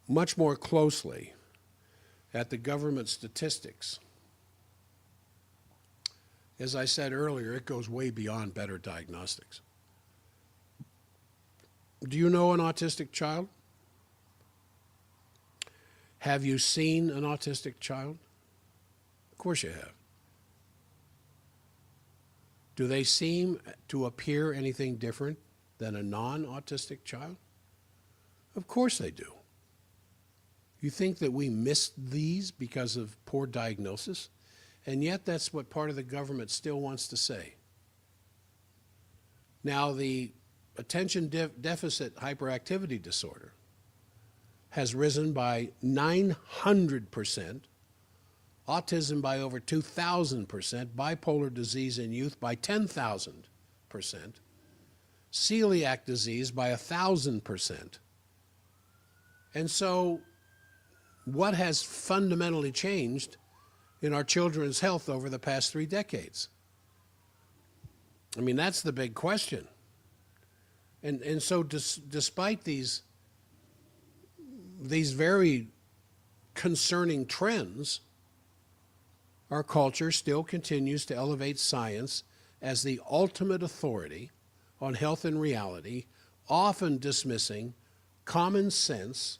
much more closely at the government statistics, as I said earlier, it goes way beyond better diagnostics. Do you know an autistic child? Have you seen an autistic child? Of course you have. Do they seem to appear anything different than a non-autistic child? Of course they do. You think that we missed these because of poor diagnosis? And yet that's what part of the government still wants to say. Now, the attention deficit hyperactivity disorder has risen by 900%, autism by over 2,000%, bipolar disease in youth by 10,000%, celiac disease by 1,000%. And so what has fundamentally changed in our children's health over the past 3 decades? I mean, that's the big question. And so despite these very concerning trends, our culture still continues to elevate science as the ultimate authority on health and reality, often dismissing common sense,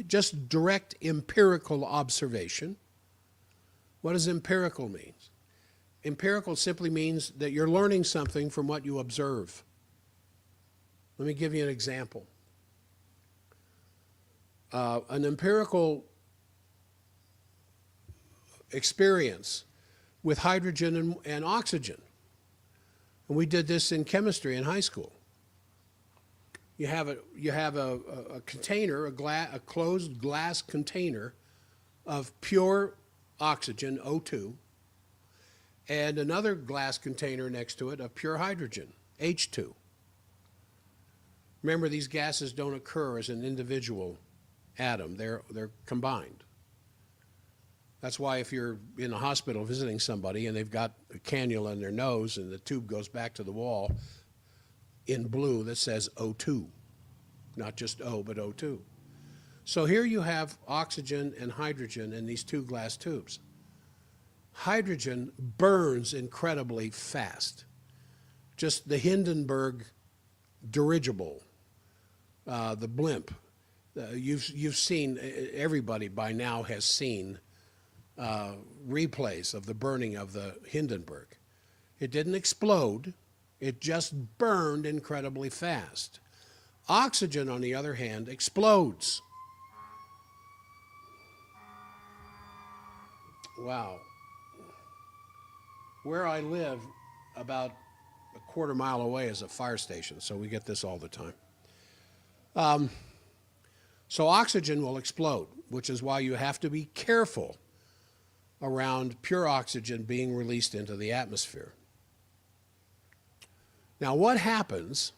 just direct empirical observation. What does empirical mean? Empirical simply means that you're learning something from what you observe. Let me give you an example. An empirical experience with hydrogen and oxygen. And we did this in chemistry in high school. You have a container, a closed glass container of pure oxygen, O2, and another glass container next to it of pure hydrogen, H2. Remember, these gases don't occur as an individual atom. They're combined. That's why if you're in a hospital visiting somebody and they've got a cannula in their nose and the tube goes back to the wall in blue that says O2, not just O, but O2. So here you have oxygen and hydrogen in these two glass tubes. Hydrogen burns incredibly fast. Just the Hindenburg dirigible, the blimp. You've seen, everybody by now has seen replays of the burning of the Hindenburg. It didn't explode, it just burned incredibly fast. Oxygen, on the other hand, explodes. Wow. Where I live, about a quarter mile away is a fire station, so we get this all the time. So oxygen will explode, which is why you have to be careful around pure oxygen being released into the atmosphere. Now, what happens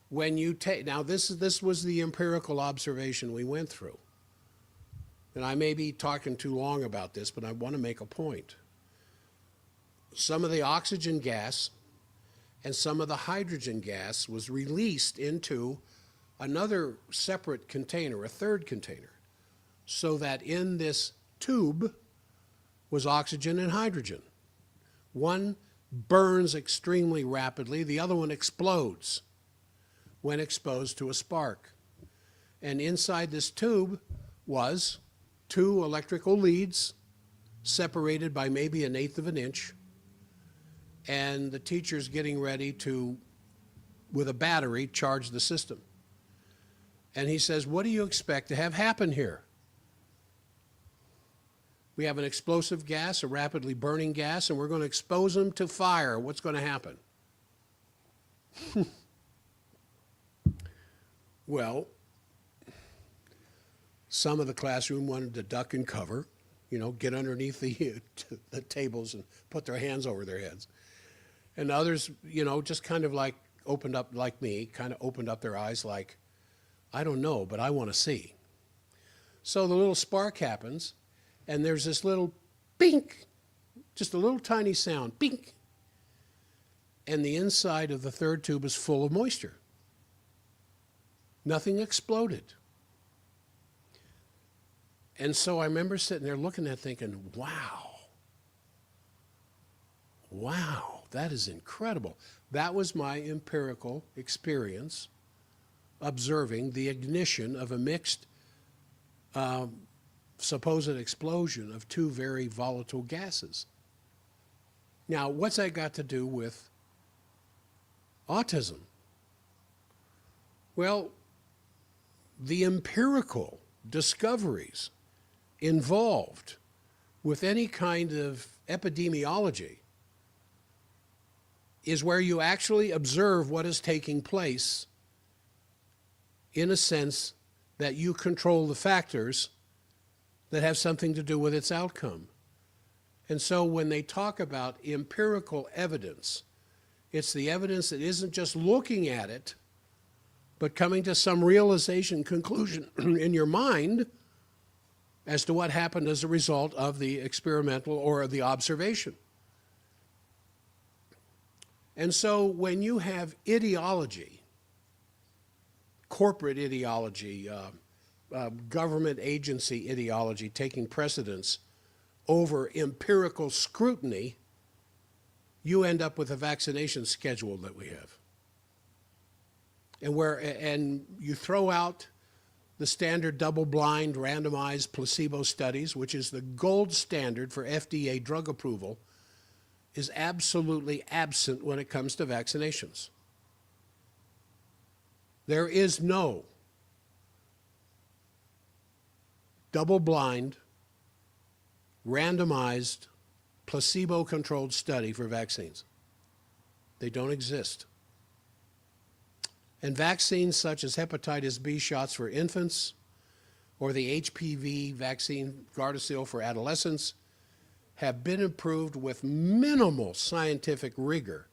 when you take, now this was the empirical observation we went through. And I may be talking too long about this, but I want to make a point. Some of the oxygen gas and some of the hydrogen gas was released into another separate container, a third container, so that in this tube was oxygen and hydrogen. One burns extremely rapidly, the other one explodes when exposed to a spark. And inside this tube was two electrical leads separated by maybe 1/8 of an inch, and the teacher's getting ready to, with a battery, charge the system. And he says, what do you expect to have happen here? We have an explosive gas, a rapidly burning gas, and we're going to expose them to fire. What's going to happen? Well, some of the classroom wanted to duck and cover, you know, get underneath the tables and put their hands over their heads. And others, you know, just kind of like opened up, like me, kind of opened up their eyes like, I don't know, but I want to see. So the little spark happens, and there's this little bink, just a little tiny sound, bink. And the inside of the third tube is full of moisture. Nothing exploded. And so I remember sitting there looking at it thinking, wow, that is incredible. That was my empirical experience observing the ignition of a mixed supposed explosion of two very volatile gases. Now, what's that got to do with autism? Well, the empirical discoveries involved with any kind of epidemiology is where you actually observe what is taking place in a sense that you control the factors that have something to do with its outcome. And so when they talk about empirical evidence, it's the evidence that isn't just looking at it, but coming to some realization, conclusion in your mind as to what happened as a result of the experimental or the observation. And so when you have ideology, corporate ideology, government agency ideology taking precedence over empirical scrutiny, you end up with a vaccination schedule that we have. And you throw out the standard double-blind randomized placebo studies, which is the gold standard for FDA drug approval, is absolutely absent when it comes to vaccinations. There is no double-blind, randomized, placebo-controlled study for vaccines. They don't exist. And vaccines such as hepatitis B shots for infants or the HPV vaccine Gardasil for adolescents have been approved with minimal scientific rigor,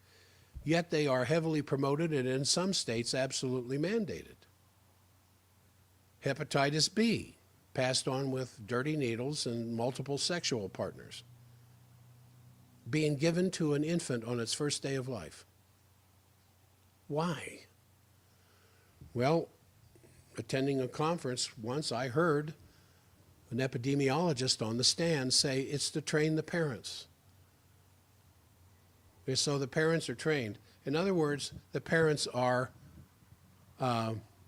yet they are heavily promoted and in some states absolutely mandated. Hepatitis B, passed on with dirty needles and multiple sexual partners, being given to an infant on its first day of life. Why? Well, attending a conference once, I heard an epidemiologist on the stand say it's to train the parents. And so the parents are trained. In other words, the parents are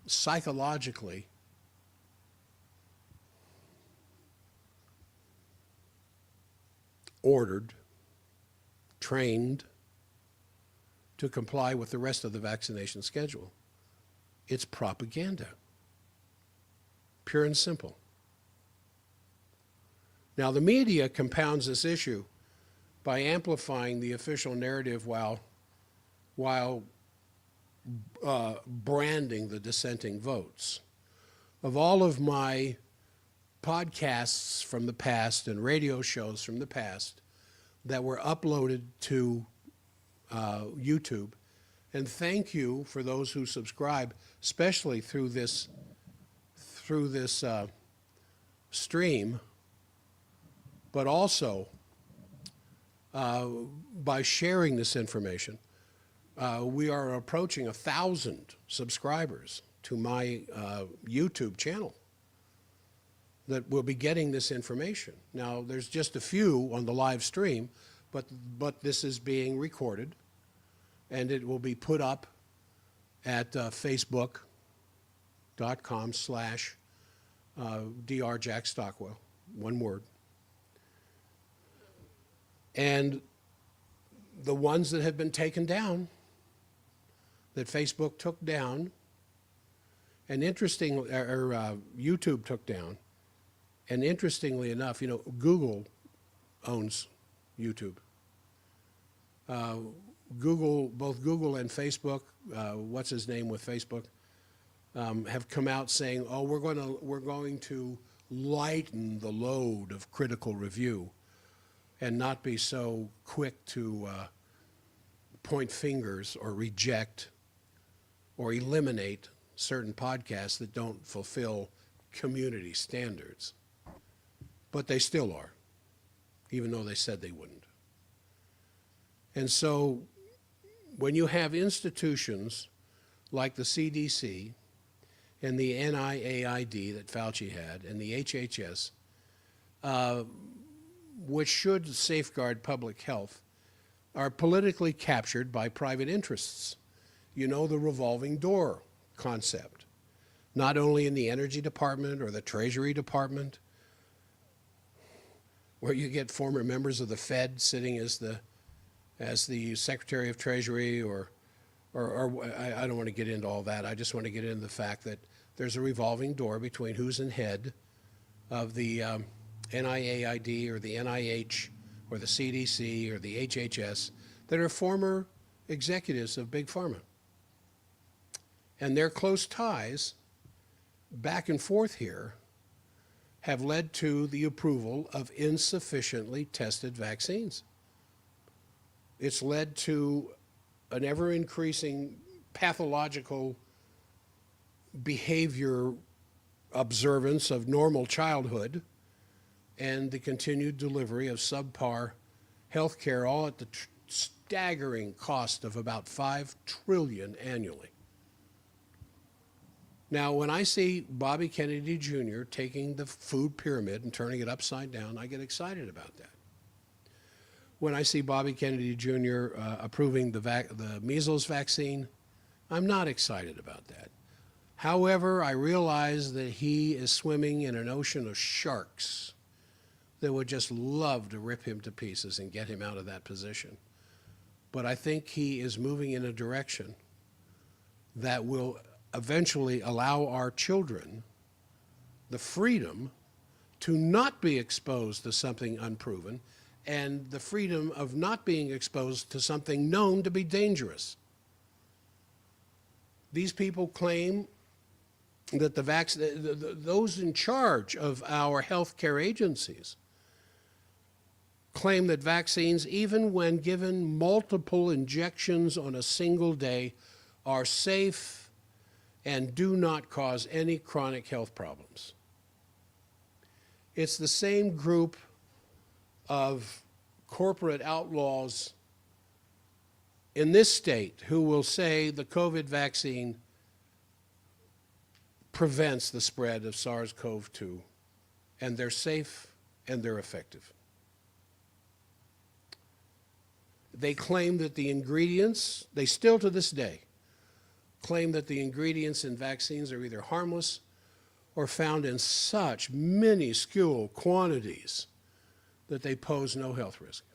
psychologically ordered, trained to comply with the rest of the vaccination schedule. It's propaganda, pure and simple. Now, the media compounds this issue by amplifying the official narrative while branding the dissenting votes. Of all of my podcasts from the past and radio shows from the past that were uploaded to YouTube, and thank you for those who subscribe, especially through this stream, but also by sharing this information. We are approaching 1,000 subscribers to my YouTube channel that will be getting this information. Now, there's just a few on the live stream, but this is being recorded, and it will be put up at facebook.com/drjackstockwell, one word. And the ones that have been taken down, that Facebook took down, and YouTube took down, and interestingly enough, Google owns YouTube. Both Google and Facebook, what's his name with Facebook, have come out saying, "Oh, we're going to lighten the load of critical review, and not be so quick to point fingers or reject or eliminate certain podcasts that don't fulfill community standards." But they still are, even though they said they wouldn't. And so when you have institutions like the CDC and the NIAID that Fauci had and the HHS, which should safeguard public health, are politically captured by private interests. The revolving door concept, not only in the Energy Department or the Treasury Department, where you get former members of the Fed sitting as the Secretary of Treasury, or I don't want to get into all that. I just want to get into the fact that there's a revolving door between who's in head of the NIAID or the NIH or the CDC or the HHS that are former executives of Big Pharma. And their close ties back and forth here have led to the approval of insufficiently tested vaccines. It's led to an ever-increasing pathological behavior observance of normal childhood and the continued delivery of subpar health care, all at the staggering cost of about $5 trillion annually. Now, when I see Bobby Kennedy Jr. taking the food pyramid and turning it upside down, I get excited about that. When I see Bobby Kennedy Jr. Approving the measles vaccine, I'm not excited about that. However, I realize that he is swimming in an ocean of sharks that would just love to rip him to pieces and get him out of that position. But I think he is moving in a direction that will eventually allow our children the freedom to not be exposed to something unproven and the freedom of not being exposed to something known to be dangerous. These people claim that those in charge of our healthcare agencies claim that vaccines, even when given multiple injections on a single day, are safe and do not cause any chronic health problems. It's the same group of corporate outlaws in this state who will say the COVID vaccine prevents the spread of SARS-CoV-2, and they're safe and they're effective. They claim that the ingredients, they still to this day, claim that the ingredients in vaccines are either harmless or found in such minuscule quantities that they pose no health risk.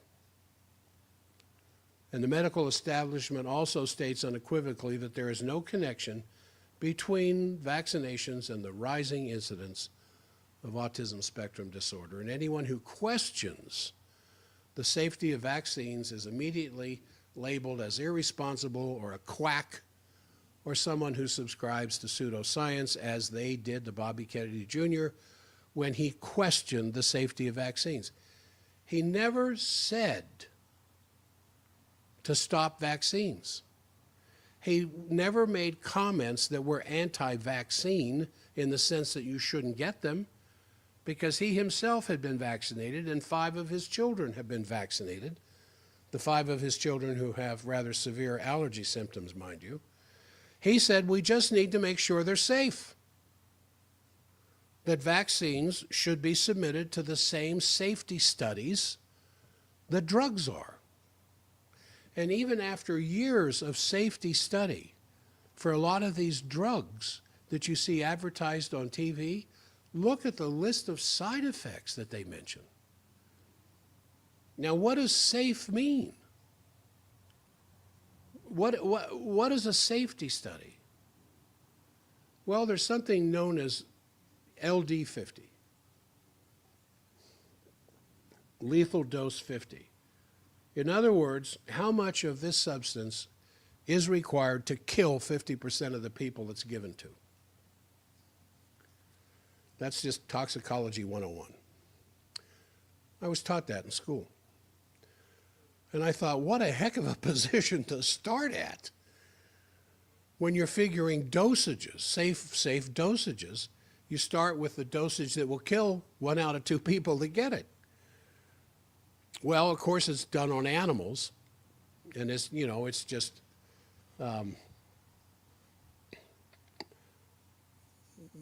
And the medical establishment also states unequivocally that there is no connection between vaccinations and the rising incidence of autism spectrum disorder. And anyone who questions the safety of vaccines is immediately labeled as irresponsible or a quack or someone who subscribes to pseudoscience, as they did to Bobby Kennedy Jr. when he questioned the safety of vaccines. He never said to stop vaccines. He never made comments that were anti-vaccine in the sense that you shouldn't get them, because he himself had been vaccinated and 5 of his children have been vaccinated. The 5 of his children who have rather severe allergy symptoms, mind you. He said we just need to make sure they're safe. That vaccines should be submitted to the same safety studies that drugs are. And even after years of safety study, for a lot of these drugs that you see advertised on TV, look at the list of side effects that they mention. Now, what does safe mean? What is a safety study? Well, there's something known as LD50, lethal dose 50. In other words, how much of this substance is required to kill 50% of the people it's given to? That's just toxicology 101. I was taught that in school. And I thought, what a heck of a position to start at when you're figuring dosages, safe dosages. You start with the dosage that will kill 1 out of 2 people that get it. Well, of course, it's done on animals, and it's, you know, it's just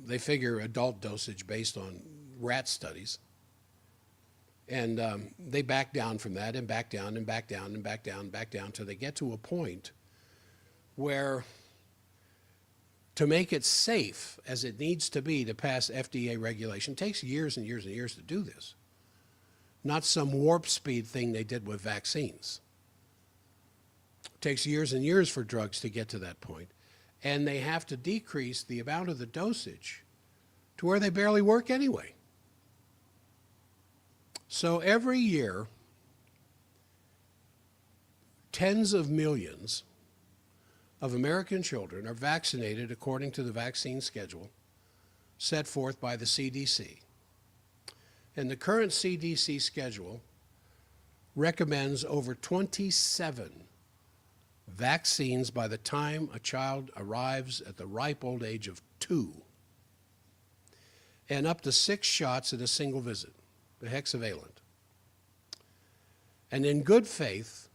they figure adult dosage based on rat studies, and they back down from that and back down and back down and back down and back down till they get to a point where, to make it safe as it needs to be to pass FDA regulation, takes years and years and years to do this. Not some warp speed thing they did with vaccines. It takes years and years for drugs to get to that point. And they have to decrease the amount of the dosage to where they barely work anyway. So every year, tens of millions of American children are vaccinated according to the vaccine schedule set forth by the CDC. And the current CDC schedule recommends over 27 vaccines by the time a child arrives at the ripe old age of 2, and up to 6 shots at a single visit, the hexavalent. And in good faith,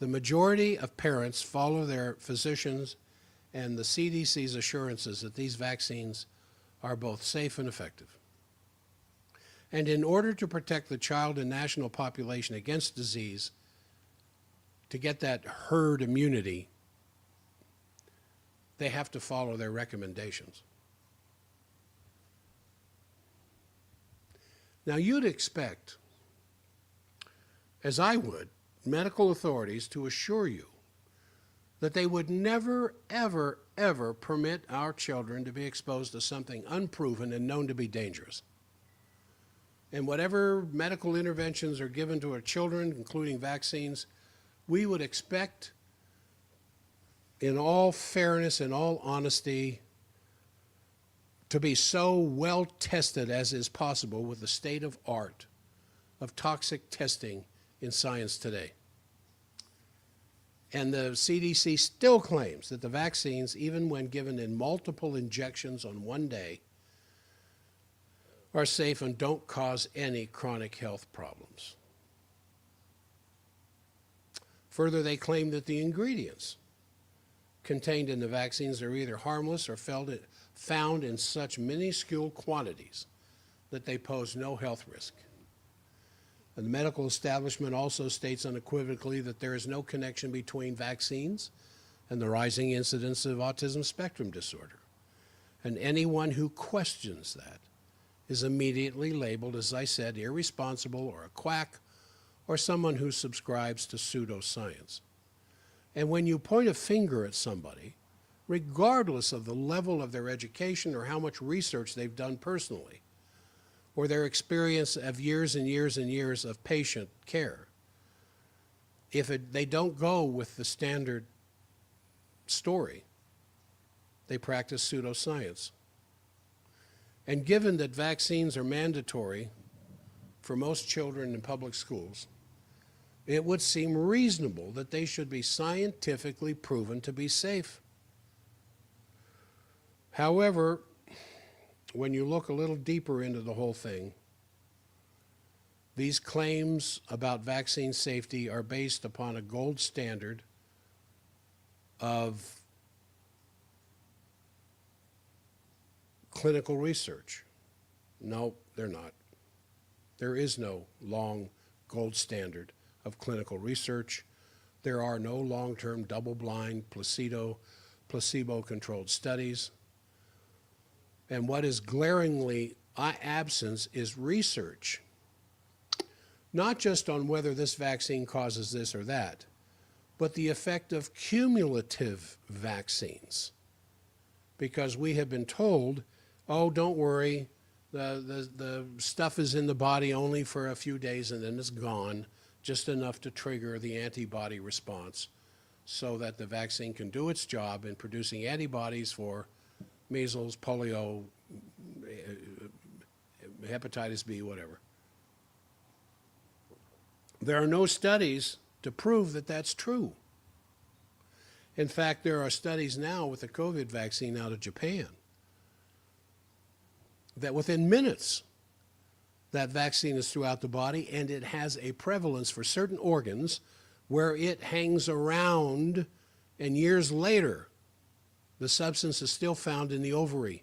the majority of parents follow their physicians and the CDC's assurances that these vaccines are both safe and effective. And in order to protect the child and national population against disease, to get that herd immunity, they have to follow their recommendations. Now, you'd expect, as I would, medical authorities to assure you that they would never, ever, ever permit our children to be exposed to something unproven and known to be dangerous. And whatever medical interventions are given to our children, including vaccines, we would expect, in all fairness and all honesty, to be so well tested as is possible with the state of art of toxic testing in science today. And the CDC still claims that the vaccines, even when given in multiple injections on one day, are safe and don't cause any chronic health problems. Further, they claim that the ingredients contained in the vaccines are either harmless or found in such minuscule quantities that they pose no health risk. And the medical establishment also states unequivocally that there is no connection between vaccines and the rising incidence of autism spectrum disorder. And anyone who questions that is immediately labeled, as I said, irresponsible or a quack or someone who subscribes to pseudoscience. And when you point a finger at somebody, regardless of the level of their education or how much research they've done personally, or their experience of years and years and years of patient care, if they don't go with the standard story, they practice pseudoscience. And given that vaccines are mandatory for most children in public schools, it would seem reasonable that they should be scientifically proven to be safe. However, when you look a little deeper into the whole thing, these claims about vaccine safety are based upon a gold standard of clinical research. No, they're not. There is no long gold standard of clinical research. There are no long-term double-blind placebo-controlled studies. And what is glaringly absent is research, not just on whether this vaccine causes this or that, but the effect of cumulative vaccines. Because we have been told, oh, don't worry, the stuff is in the body only for a few days and then it's gone, just enough to trigger the antibody response so that the vaccine can do its job in producing antibodies for measles, polio, hepatitis B, whatever. There are no studies to prove that that's true. In fact, there are studies now with the COVID vaccine out of Japan that within minutes, that vaccine is throughout the body and it has a prevalence for certain organs where it hangs around and years later, the substance is still found in the ovary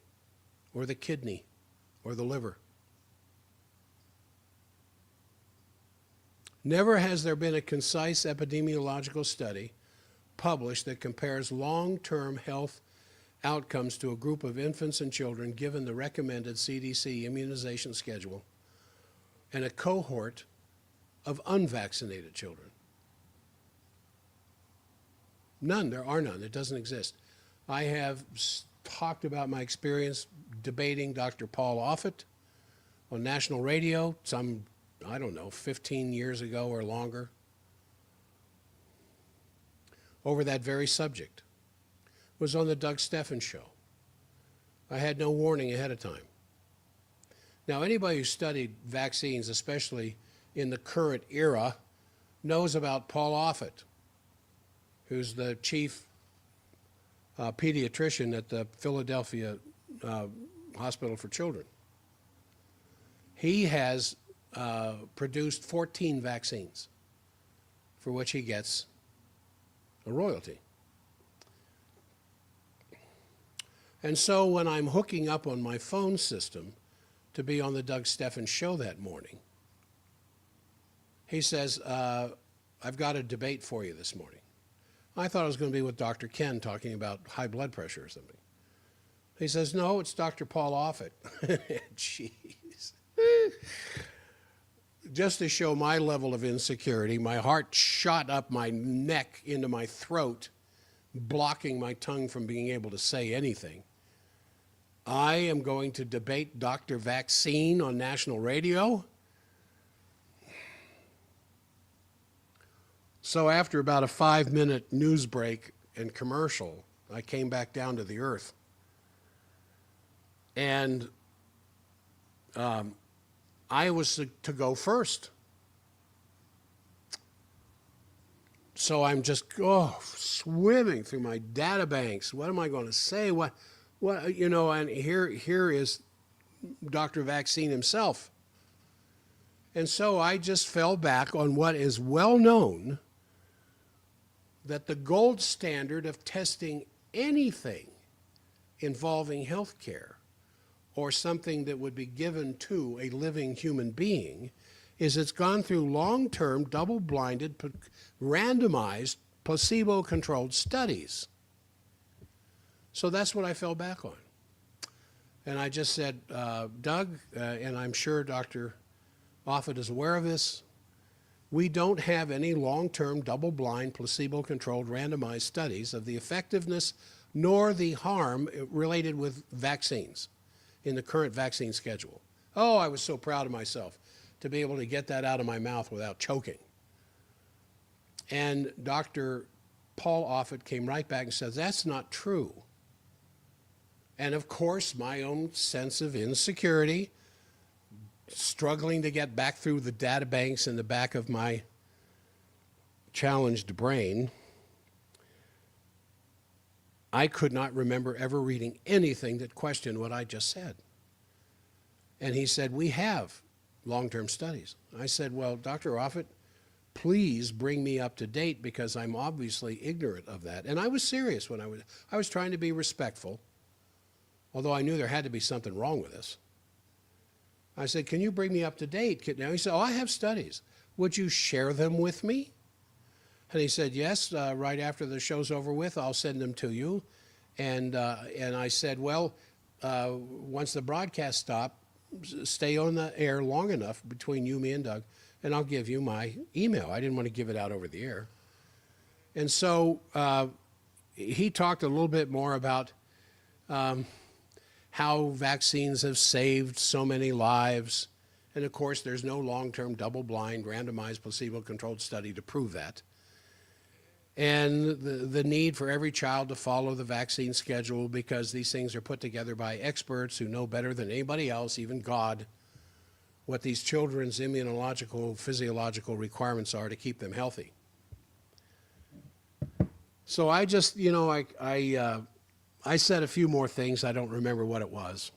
or the kidney or the liver. Never has there been a concise epidemiological study published that compares long-term health outcomes to a group of infants and children given the recommended CDC immunization schedule and a cohort of unvaccinated children. None, there are none, it doesn't exist. I have talked about my experience debating Dr. Paul Offit on national radio some, 15 years ago or longer over that very subject. It was on the Doug Steffens show. I had no warning ahead of time. Now, anybody who studied vaccines, especially in the current era, knows about Paul Offit, who's the chief pediatrician at the Philadelphia Hospital for Children. He has produced 14 vaccines for which he gets a royalty. And so when I'm hooking up on my phone system to be on the Doug Steffens show that morning, he says, I've got a debate for you this morning. I thought it was going to be with Dr. Ken talking about high blood pressure or something. He says, no, it's Dr. Paul Offit. Jeez. Just to show my level of insecurity, my heart shot up my neck into my throat, blocking my tongue from being able to say anything. I am going to debate Dr. Vaccine on national radio. So after about a 5-minute news break and commercial, I came back down to the earth. And I was to go first. So I'm just swimming through my data banks. What am I going to say? What and here is Dr. Vaccine himself. And so I just fell back on what is well known, that the gold standard of testing anything involving health care or something that would be given to a living human being is it's gone through long-term, double-blinded, randomized, placebo-controlled studies. So that's what I fell back on. And I just said, Doug, and I'm sure Dr. Offit is aware of this, we don't have any long-term, double-blind, placebo-controlled, randomized studies of the effectiveness nor the harm related with vaccines in the current vaccine schedule. Oh, I was so proud of myself to be able to get that out of my mouth without choking. And Dr. Paul Offit came right back and said, that's not true. And of course, my own sense of insecurity, struggling to get back through the data banks in the back of my challenged brain, I could not remember ever reading anything that questioned what I just said. And he said, we have long-term studies. I said, well, Dr. Offit, please bring me up to date because I'm obviously ignorant of that. And I was serious when I was trying to be respectful, although I knew there had to be something wrong with this. I said, can you bring me up to date? Now he said, oh, I have studies. Would you share them with me? And he said, yes, right after the show's over with, I'll send them to you. And I said, well, once the broadcast stops, stay on the air long enough between you, me, and Doug, and I'll give you my email. I didn't want to give it out over the air. And so he talked a little bit more about how vaccines have saved so many lives. And of course, there's no long-term, double-blind, randomized, placebo-controlled study to prove that. And the need for every child to follow the vaccine schedule because these things are put together by experts who know better than anybody else, even God, what these children's immunological, physiological requirements are to keep them healthy. So I just, I said a few more things. I don't remember what it was.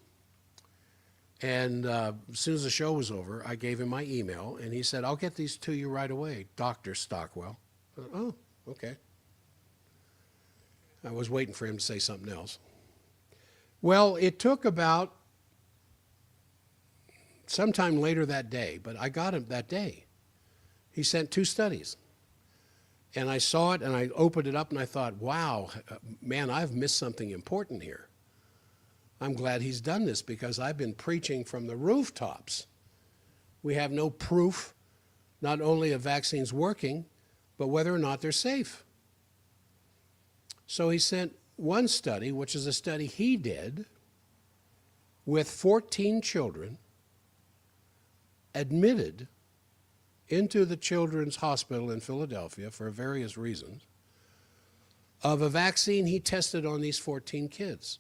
And as soon as the show was over, I gave him my email, and he said, I'll get these to you right away, Dr. Stockwell. Oh, okay. I was waiting for him to say something else. Well, it took about sometime later that day, but I got him that day. He sent 2 studies. And I saw it, and I opened it up, and I thought, wow, man, I've missed something important here. I'm glad he's done this because I've been preaching from the rooftops. We have no proof, not only of vaccines working, but whether or not they're safe. So he sent one study, which is a study he did with 14 children admitted into the Children's Hospital in Philadelphia for various reasons, of a vaccine he tested on these 14 kids.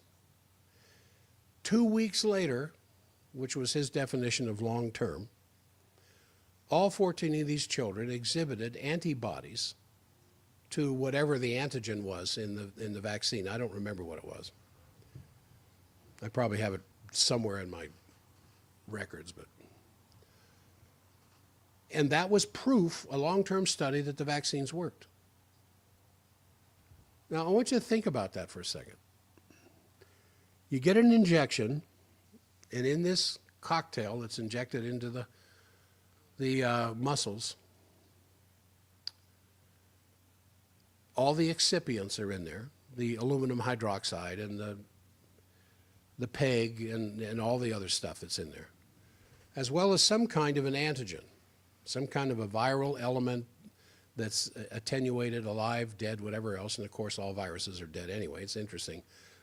2 weeks later, which was his definition of long-term, all 14 of these children exhibited antibodies to whatever the antigen was in the vaccine. I don't remember what it was. I probably have it somewhere in my records, but. And that was proof, a long-term study, that the vaccines worked. Now, I want you to think about that for a second. You get an injection, and in this cocktail that's injected into the muscles, all the excipients are in there, the aluminum hydroxide and the PEG and all the other stuff that's in there, as well as some kind of an antigen, some kind of a viral element that's attenuated, alive, dead, whatever else, and of course all viruses are dead anyway. It's interesting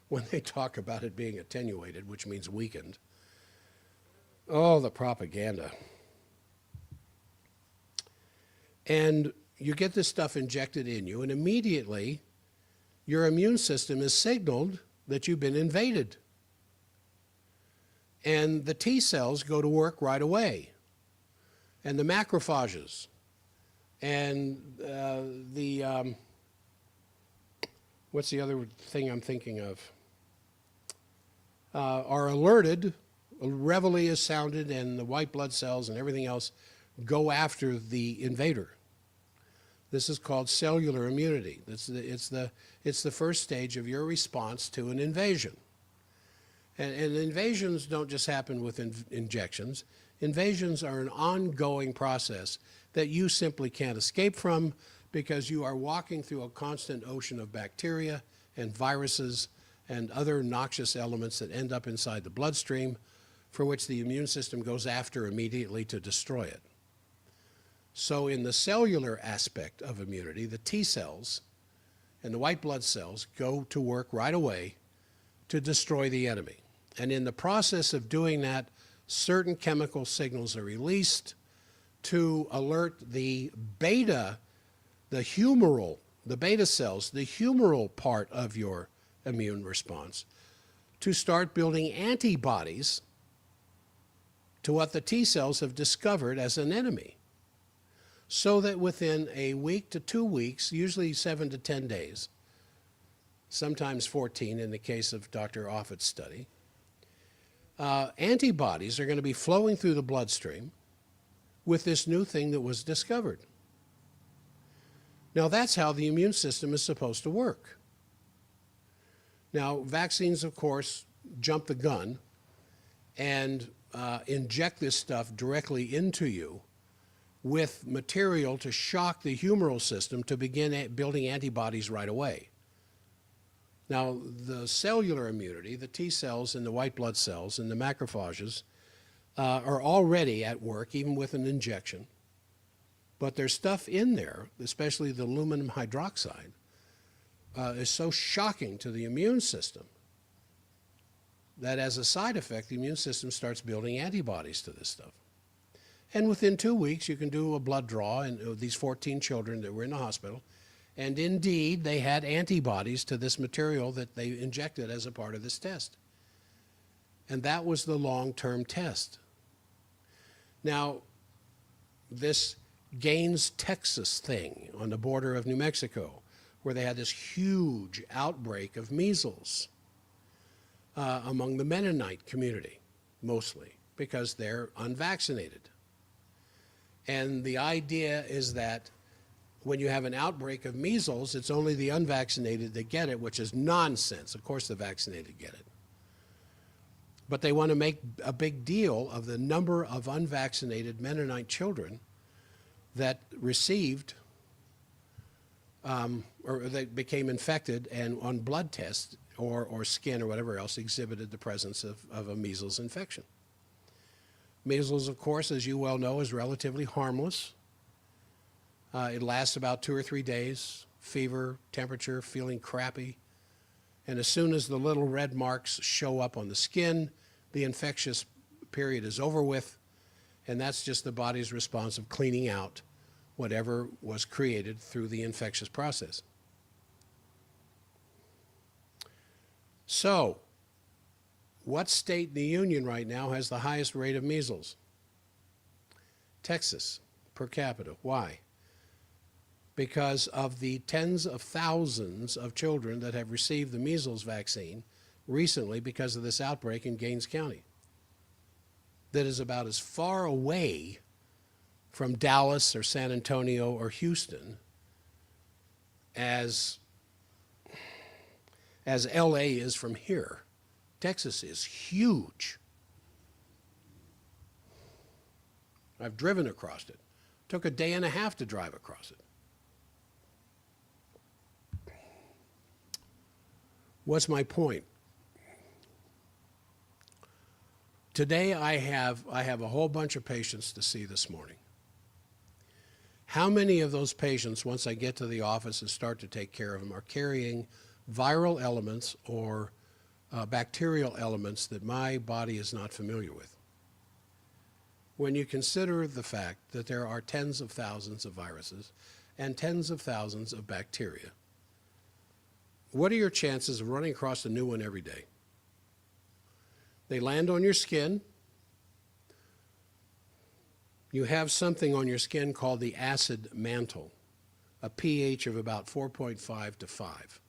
when they talk about it being attenuated, which means weakened. Oh, the propaganda. And you get this stuff injected in you, and immediately your immune system is signaled that you've been invaded. And the T cells go to work right away, and the macrophages, and what's the other thing I'm thinking of, are alerted, a reveille is sounded, and the white blood cells and everything else go after the invader. This is called cellular immunity. It's the first stage of your response to an invasion. And invasions don't just happen with injections. Invasions are an ongoing process that you simply can't escape from because you are walking through a constant ocean of bacteria and viruses and other noxious elements that end up inside the bloodstream, for which the immune system goes after immediately to destroy it. So in the cellular aspect of immunity, the T cells and the white blood cells go to work right away to destroy the enemy. And in the process of doing that, certain chemical signals are released to alert the beta, the beta cells, the humoral part of your immune response, to start building antibodies to what the T cells have discovered as an enemy. So that within a week to 2 weeks, usually 7 to 10 days, sometimes 14 in the case of Dr. Offit's study, antibodies are going to be flowing through the bloodstream with this new thing that was discovered. Now that's how the immune system is supposed to work. Now vaccines, of course, jump the gun and inject this stuff directly into you with material to shock the humoral system to begin building antibodies right away. Now, the cellular immunity, the T cells and the white blood cells and the macrophages are already at work, even with an injection. But there's stuff in there, especially the aluminum hydroxide, is so shocking to the immune system that as a side effect, the immune system starts building antibodies to this stuff. And within 2 weeks, you can do a blood draw in these 14 children that were in the hospital. And indeed, they had antibodies to this material that they injected as a part of this test. And that was the long-term test. Now, this Gaines, Texas thing on the border of New Mexico, where they had this huge outbreak of measles among the Mennonite community, mostly, because they're unvaccinated. And the idea is that when you have an outbreak of measles, it's only the unvaccinated that get it, which is nonsense. Of course the vaccinated get it. But they want to make a big deal of the number of unvaccinated Mennonite children that received or they became infected and on blood tests or skin or whatever else exhibited the presence of a measles infection. Measles, of course, as you well know, is relatively harmless. It lasts about 2 or 3 days, fever, temperature, feeling crappy. And as soon as the little red marks show up on the skin, the infectious period is over with, and that's just the body's response of cleaning out whatever was created through the infectious process. So, what state in the union right now has the highest rate of measles? Texas, per capita. Why? Because of the tens of thousands of children that have received the measles vaccine recently because of this outbreak in Gaines County. That is about as far away from Dallas or San Antonio or Houston as LA is from here Texas is huge. I've driven across it. Took a day and a half to drive across it. What's my point? Today I have a whole bunch of patients to see this morning. How many of those patients, once I get to the office and start to take care of them, are carrying viral elements or bacterial elements that my body is not familiar with? When you consider the fact that there are tens of thousands of viruses and tens of thousands of bacteria, what are your chances of running across a new one every day? They land on your skin. You have something on your skin called the acid mantle. A pH of about 4.5 to 5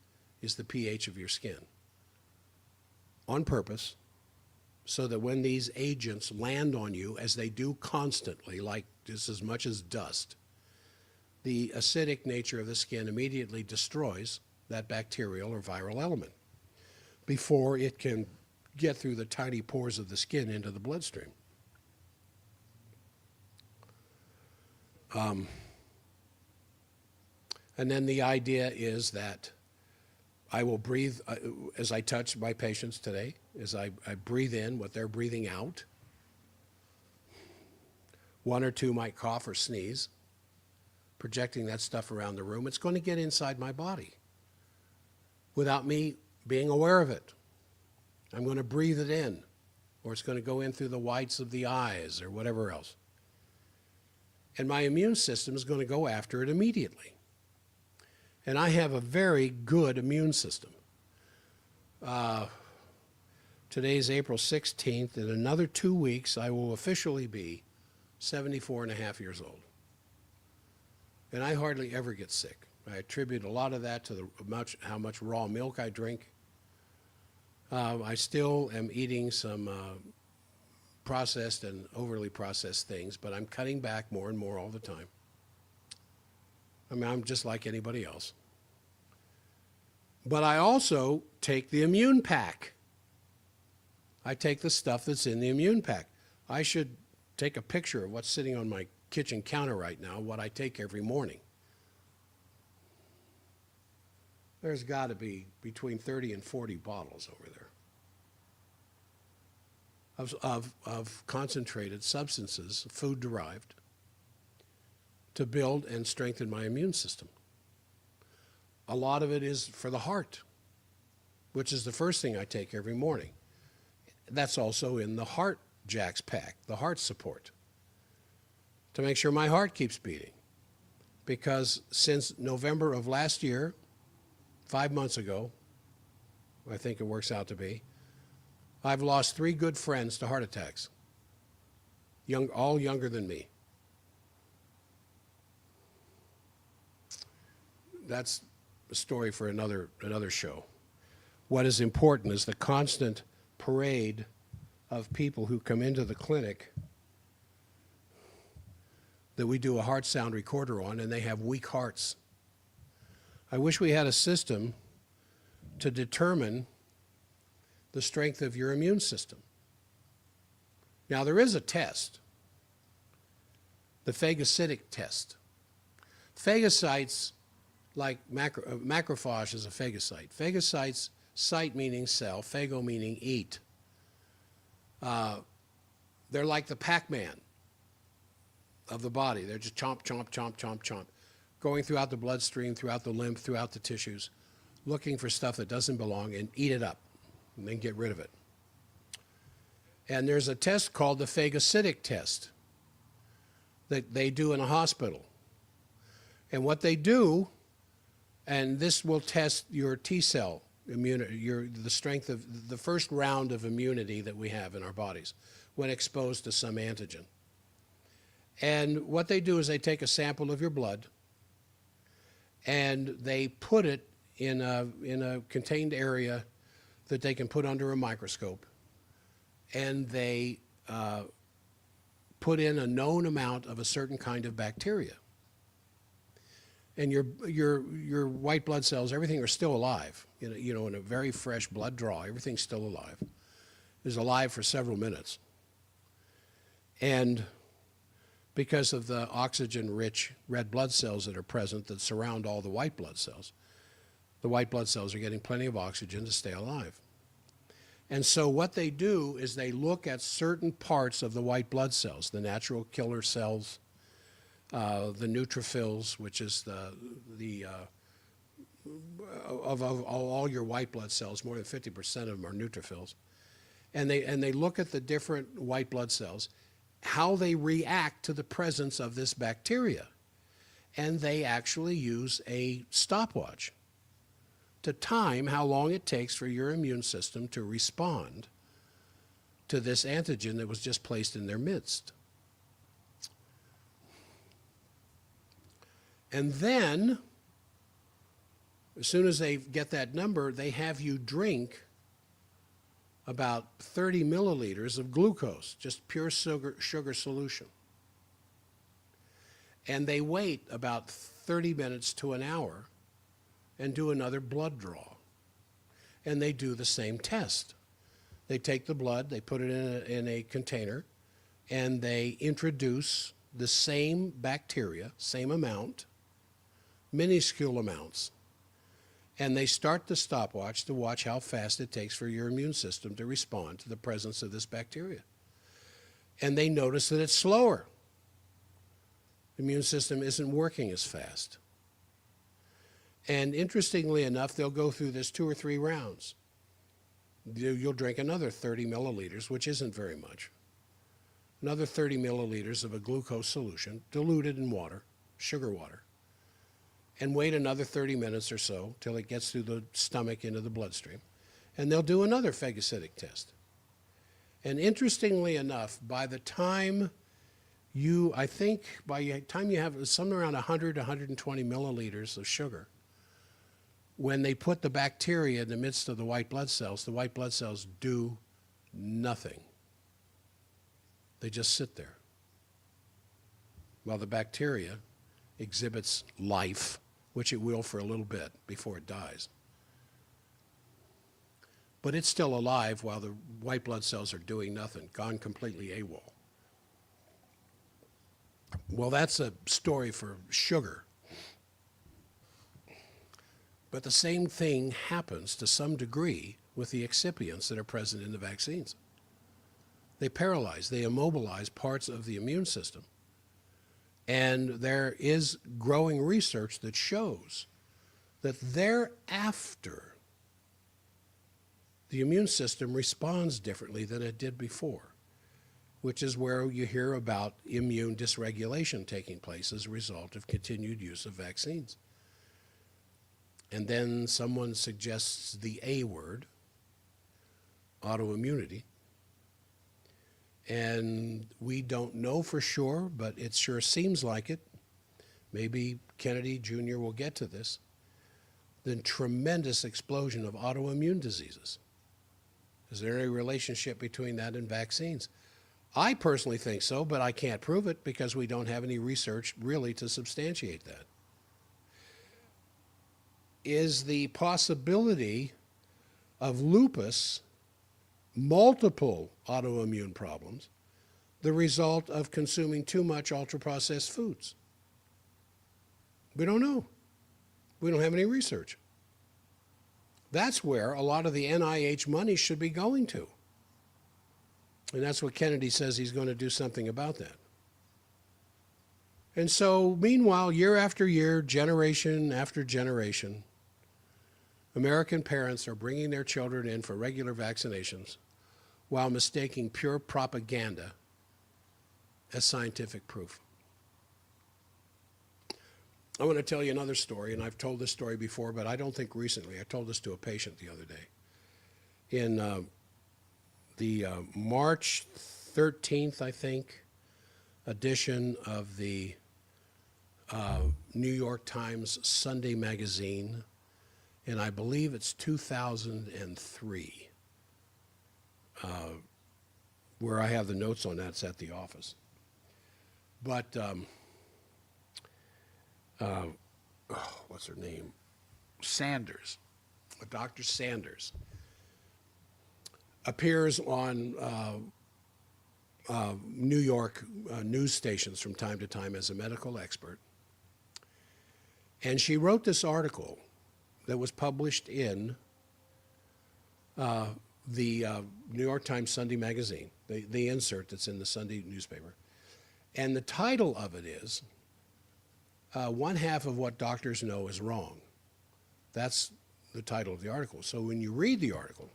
is the pH of your skin. On purpose, so that when these agents land on you, as they do constantly, like just as much as dust, the acidic nature of the skin immediately destroys that bacterial or viral element before it can get through the tiny pores of the skin into the bloodstream. And then the idea is that I will breathe, as I touch my patients today, as I breathe in what they're breathing out. One or two might cough or sneeze, projecting that stuff around the room. It's going to get inside my body without me being aware of it. I'm going to breathe it in, or it's going to go in through the whites of the eyes or whatever else. And my immune system is going to go after it immediately. And I have a very good immune system. Today's April 16th. In another 2 weeks, I will officially be 74 and a half years old. And I hardly ever get sick. I attribute a lot of that to how much raw milk I drink. I still am eating some processed and overly processed things, but I'm cutting back more and more all the time. I mean, I'm just like anybody else. But I also take the immune pack. I take the stuff that's in the immune pack. I should take a picture of what's sitting on my kitchen counter right now, what I take every morning. There's got to be between 30 and 40 bottles over there of concentrated substances, food-derived, to build and strengthen my immune system. A lot of it is for the heart, which is the first thing I take every morning. That's also in the Heart Jacks pack, the heart support, to make sure my heart keeps beating. Because since November of last year, 5 months ago, I think it works out to be, I've lost 3 good friends to heart attacks, all younger than me. That's a story for another show. What is important is the constant parade of people who come into the clinic that we do a heart sound recorder on, and they have weak hearts. I wish we had a system to determine the strength of your immune system. Now, there is a test, the phagocytic test. Phagocytes, like macrophage is a phagocyte. Phagocytes, cyte meaning cell, phago meaning eat. They're like the Pac-Man of the body. They're just chomp, chomp, chomp, chomp, chomp, going throughout the bloodstream, throughout the lymph, throughout the tissues, looking for stuff that doesn't belong and eat it up and then get rid of it. And there's a test called the phagocytic test that they do in a hospital. And what they do, and this will test your T cell immunity, the strength of the first round of immunity that we have in our bodies when exposed to some antigen. And what they do is they take a sample of your blood and they put it in a contained area that they can put under a microscope, and they put in a known amount of a certain kind of bacteria. And your white blood cells, everything are still alive. In a very fresh blood draw, everything's still alive. is alive for several minutes. And because of the oxygen-rich red blood cells that are present that surround all the white blood cells, the white blood cells are getting plenty of oxygen to stay alive. And so what they do is they look at certain parts of the white blood cells, the natural killer cells, the neutrophils, which is of all your white blood cells, more than 50% of them are neutrophils. And they look at the different white blood cells, how they react to the presence of this bacteria. And they actually use a stopwatch to time how long it takes for your immune system to respond to this antigen that was just placed in their midst. And then, as soon as they get that number, they have you drink about 30 milliliters of glucose, just pure sugar solution. And they wait about 30 minutes to an hour and do another blood draw. And they do the same test. They take the blood, they put it in a container, and they introduce the same bacteria, same amount, minuscule amounts. And they start the stopwatch to watch how fast it takes for your immune system to respond to the presence of this bacteria. And they notice that it's slower. The immune system isn't working as fast. And interestingly enough, they'll go through this 2 or 3 rounds. You'll drink another 30 milliliters, which isn't very much. Another 30 milliliters of a glucose solution, diluted in water, sugar water. And wait another 30 minutes or so till it gets through the stomach into the bloodstream. And they'll do another phagocytic test. And interestingly enough, by the time you have somewhere around 100 to 120 milliliters of sugar, when they put the bacteria in the midst of the white blood cells do nothing. They just sit there. While the bacteria exhibits life, which it will for a little bit before it dies. But it's still alive while the white blood cells are doing nothing, gone completely AWOL. Well, that's a story for sugar. But the same thing happens to some degree with the excipients that are present in the vaccines. They paralyze, they immobilize parts of the immune system. And there is growing research that shows that thereafter, the immune system responds differently than it did before, which is where you hear about immune dysregulation taking place as a result of continued use of vaccines. And then someone suggests the A word, autoimmunity. And we don't know for sure, but it sure seems like it. Maybe Kennedy Jr. will get to this. The tremendous explosion of autoimmune diseases. Is there a relationship between that and vaccines? I personally think so, but I can't prove it because we don't have any research really to substantiate that. Is the possibility of lupus, multiple autoimmune problems, the result of consuming too much ultra-processed foods? We don't know. We don't have any research. That's where a lot of the NIH money should be going to. And that's what Kennedy says he's going to do something about that. And so, meanwhile, year after year, generation after generation, American parents are bringing their children in for regular vaccinations while mistaking pure propaganda as scientific proof. I want to tell you another story, and I've told this story before, but I don't think recently. I told this to a patient the other day. In the March 13th, I think, edition of the New York Times Sunday magazine, and I believe it's 2003, where I have the notes on that. It's at the office. But, what's her name? Sanders, Dr. Sanders, appears on New York news stations from time to time as a medical expert. And she wrote this article that was published in the New York Times Sunday magazine, the insert that's in the Sunday newspaper. And the title of it is, One Half of What Doctors Know is Wrong. That's the title of the article. So when you read the article,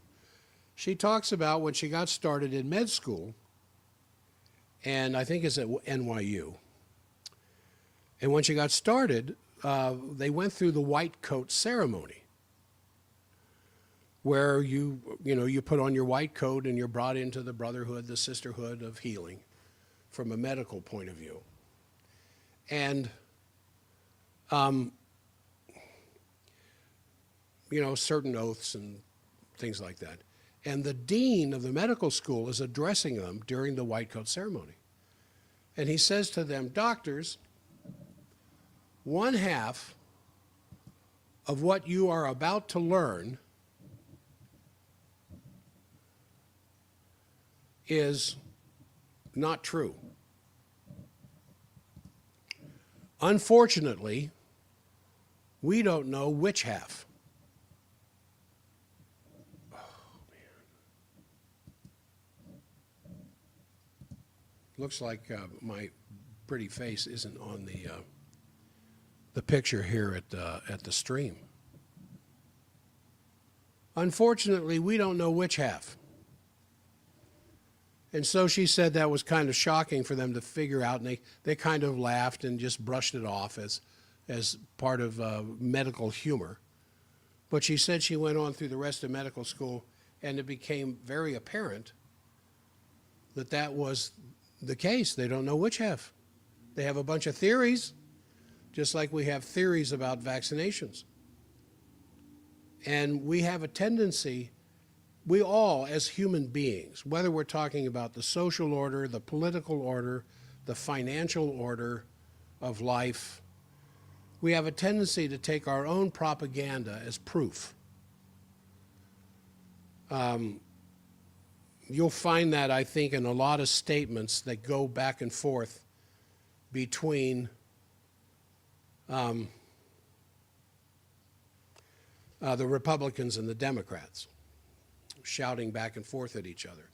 she talks about when she got started in med school, and I think it's at NYU. And when she got started, they went through the white coat ceremony, where you put on your white coat and you're brought into the brotherhood, the sisterhood of healing from a medical point of view. And, certain oaths and things like that. And the dean of the medical school is addressing them during the white coat ceremony. And he says to them, doctors, one half of what you are about to learn is not true. Unfortunately, we don't know which half. Oh, man. Looks like my pretty face isn't on the picture here at the stream. Unfortunately, we don't know which half. And so she said that was kind of shocking for them to figure out, and they kind of laughed and just brushed it off as part of medical humor. But she said she went on through the rest of medical school, and it became very apparent that that was the case. They don't know which half. They have a bunch of theories, just like we have theories about vaccinations. And we have a tendency, we all, as human beings, whether we're talking about the social order, the political order, the financial order of life, we have a tendency to take our own propaganda as proof. You'll find that, I think, in a lot of statements that go back and forth between the Republicans and the Democrats, shouting back and forth at each other.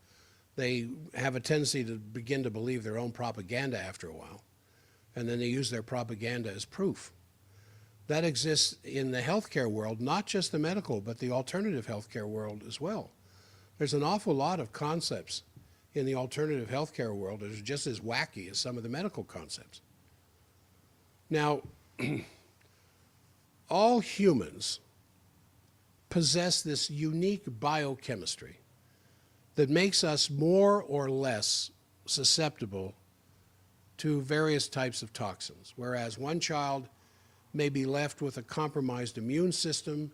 They have a tendency to begin to believe their own propaganda after a while, and then they use their propaganda as proof. That exists in the healthcare world, not just the medical, but the alternative healthcare world as well. There's an awful lot of concepts in the alternative healthcare world that are just as wacky as some of the medical concepts. Now, all humans possess this unique biochemistry that makes us more or less susceptible to various types of toxins, whereas one child may be left with a compromised immune system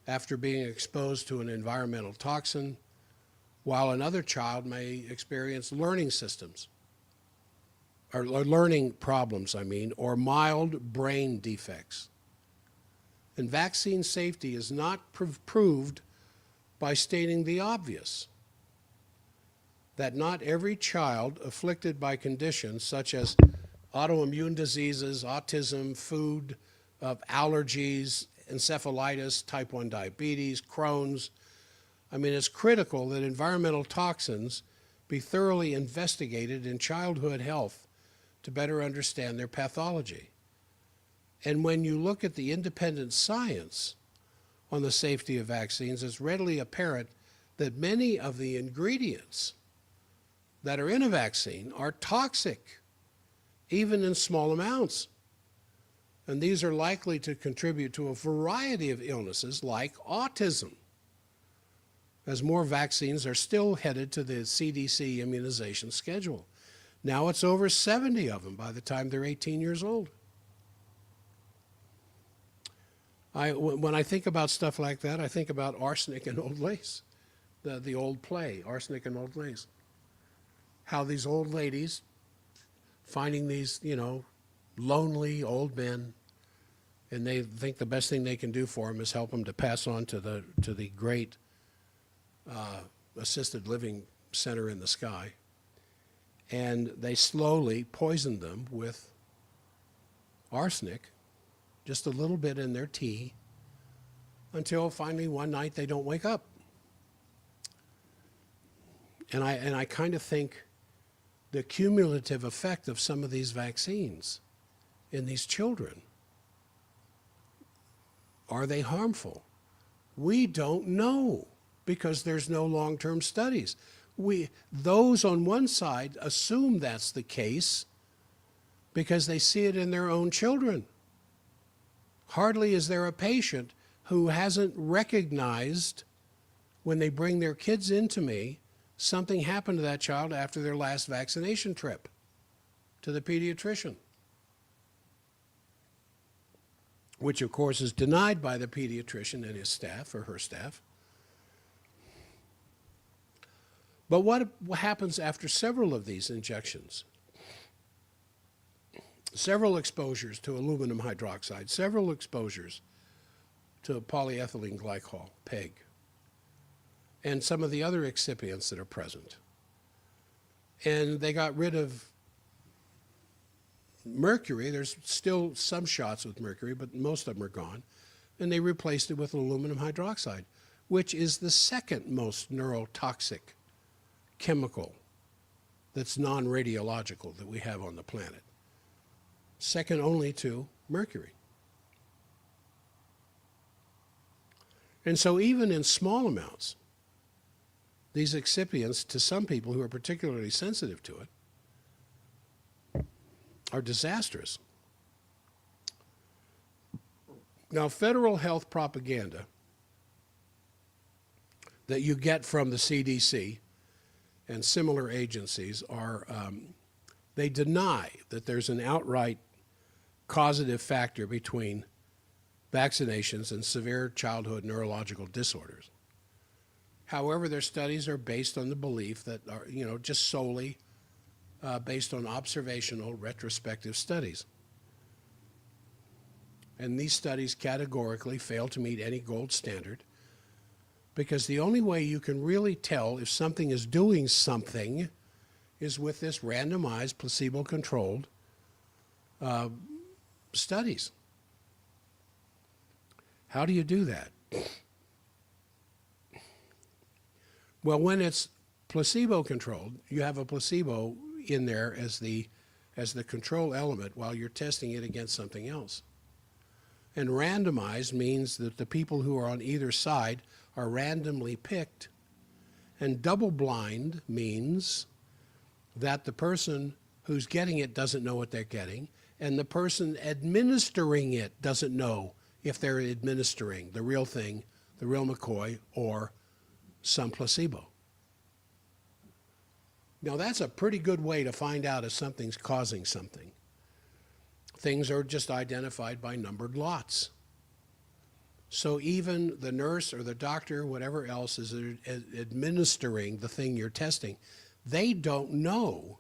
after being exposed to an environmental toxin, while another child may experience learning systems, or learning problems, or mild brain defects. And vaccine safety is not proved by stating the obvious, that not every child afflicted by conditions such as autoimmune diseases, autism, food, allergies, encephalitis, type 1 diabetes, Crohn's. It's critical that environmental toxins be thoroughly investigated in childhood health to better understand their pathology. And when you look at the independent science on the safety of vaccines, it's readily apparent that many of the ingredients that are in a vaccine are toxic, even in small amounts. And these are likely to contribute to a variety of illnesses like autism, as more vaccines are still headed to the CDC immunization schedule. Now it's over 70 of them by the time they're 18 years old. When I think about stuff like that, I think about arsenic and old lace, the old play, Arsenic and Old Lace. How these old ladies finding these, lonely old men, and they think the best thing they can do for them is help them to pass on to the great assisted living center in the sky, and they slowly poisoned them with arsenic, just a little bit in their tea, until finally one night they don't wake up. And I kind of think the cumulative effect of some of these vaccines in these children, are they harmful? We don't know, because there's no long-term studies. Those on one side assume that's the case because they see it in their own children. Hardly is there a patient who hasn't recognized, when they bring their kids into me, something happened to that child after their last vaccination trip to the pediatrician, which of course is denied by the pediatrician and his staff, or her staff. But what happens after several of these injections? Several exposures to aluminum hydroxide, several exposures to polyethylene glycol, PEG, and some of the other excipients that are present. And they got rid of mercury. There's still some shots with mercury, but most of them are gone. And they replaced it with aluminum hydroxide, which is the second most neurotoxic chemical that's non-radiological that we have on the planet. Second only to mercury. And so even in small amounts, these excipients, to some people who are particularly sensitive to it, are disastrous. Now, federal health propaganda that you get from the CDC and similar agencies are, they deny that there's an outright causative factor between vaccinations and severe childhood neurological disorders. However, their studies are based on the belief that are, just solely based on observational retrospective studies. And these studies categorically fail to meet any gold standard, because the only way you can really tell if something is doing something is with this randomized, placebo-controlled studies. How do you do that? Well, when it's placebo-controlled, you have a placebo in there as the control element while you're testing it against something else. And randomized means that the people who are on either side are randomly picked. And double-blind means that the person who's getting it doesn't know what they're getting, and the person administering it doesn't know if they're administering the real thing, the real McCoy, or some placebo. Now, that's a pretty good way to find out if something's causing something. Things are just identified by numbered lots. So even the nurse or the doctor, whatever else is administering the thing you're testing, they don't know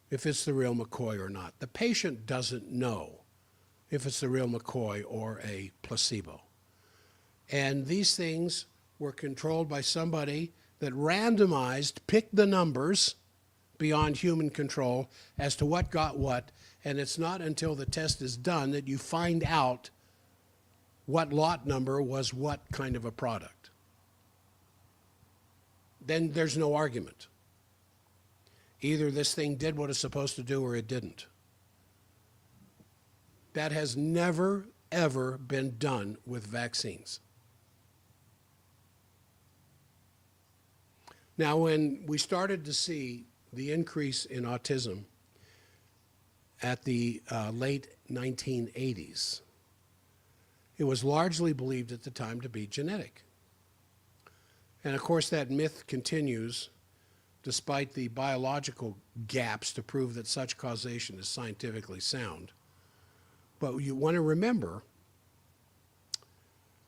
if it's the real McCoy or not. The patient doesn't know if it's the real McCoy or a placebo. And these things were controlled by somebody that randomized, picked the numbers beyond human control as to what got what, and it's not until the test is done that you find out what lot number was what kind of a product. Then there's no argument. Either this thing did what it's supposed to do or it didn't. That has never, ever been done with vaccines. Now, when we started to see the increase in autism at the late 1980s, it was largely believed at the time to be genetic. And of course, that myth continues despite the biological gaps to prove that such causation is scientifically sound. But you want to remember,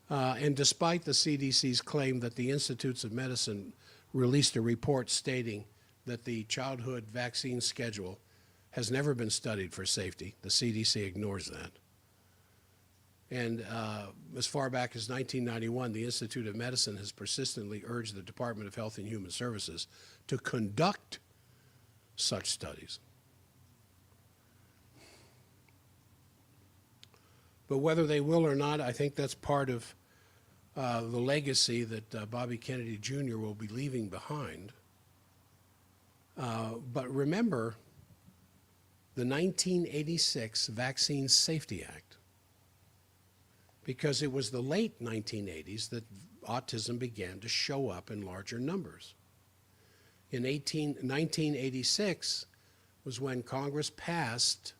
and despite the CDC's claim that the Institutes of Medicine released a report stating that the childhood vaccine schedule has never been studied for safety, the CDC ignores that. And as far back as 1991, the Institute of Medicine has persistently urged the Department of Health and Human Services to conduct such studies. But whether they will or not, I think that's part of the legacy that Bobby Kennedy Jr. will be leaving behind. But remember the 1986 Vaccine Safety Act, because it was the late 1980s that autism began to show up in larger numbers. In 1986 was when Congress passed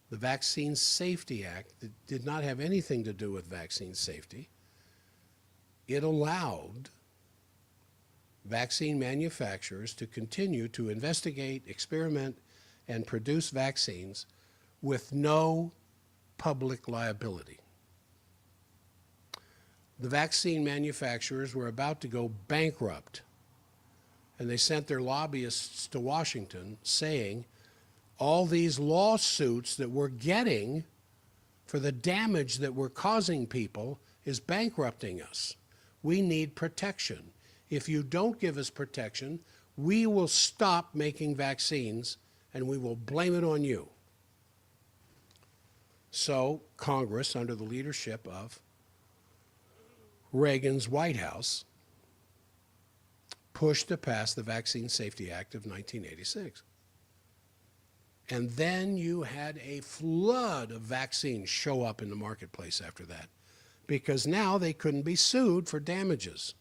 the Vaccine Safety Act that did not have anything to do with vaccine safety. It allowed vaccine manufacturers to continue to investigate, experiment, and produce vaccines with no public liability. The vaccine manufacturers were about to go bankrupt, and they sent their lobbyists to Washington saying, all these lawsuits that we're getting for the damage that we're causing people is bankrupting us. We need protection. If you don't give us protection, we will stop making vaccines and we will blame it on you. So Congress, under the leadership of Reagan's White House, pushed to pass the Vaccine Safety Act of 1986. And then you had a flood of vaccines show up in the marketplace after that, because now they couldn't be sued for damages.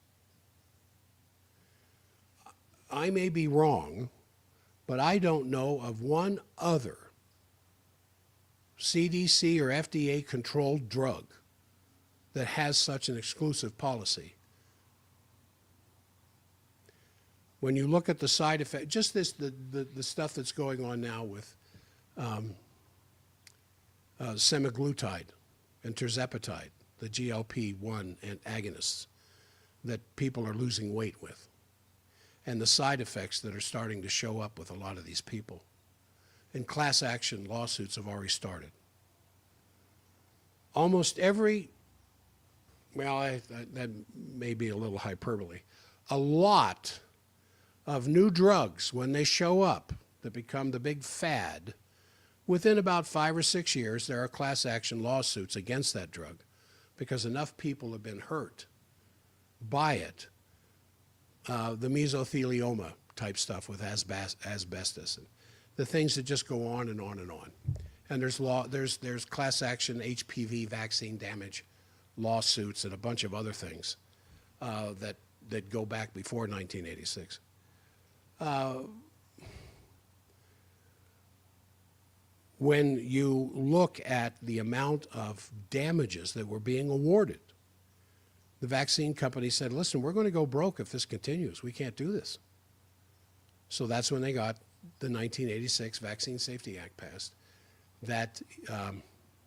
I may be wrong, but I don't know of one other CDC or FDA controlled drug that has such an exclusive policy. When you look at the side effect, just this, the stuff that's going on now with semaglutide and tirzepatide, the GLP-1 and agonists that people are losing weight with, and the side effects that are starting to show up with a lot of these people. And class action lawsuits have already started. Almost every, well, that may be a little hyperbole, a lot of new drugs, when they show up, that become the big fad, within about 5 or 6 years, there are class action lawsuits against that drug because enough people have been hurt by it. The mesothelioma type stuff with asbestos, and the things that just go on and on and on. And there's class action HPV vaccine damage lawsuits and a bunch of other things that go back before 1986. When you look at the amount of damages that were being awarded, the vaccine company said, listen, we're going to go broke if this continues. We can't do this. So that's when they got the 1986 Vaccine Safety Act passed that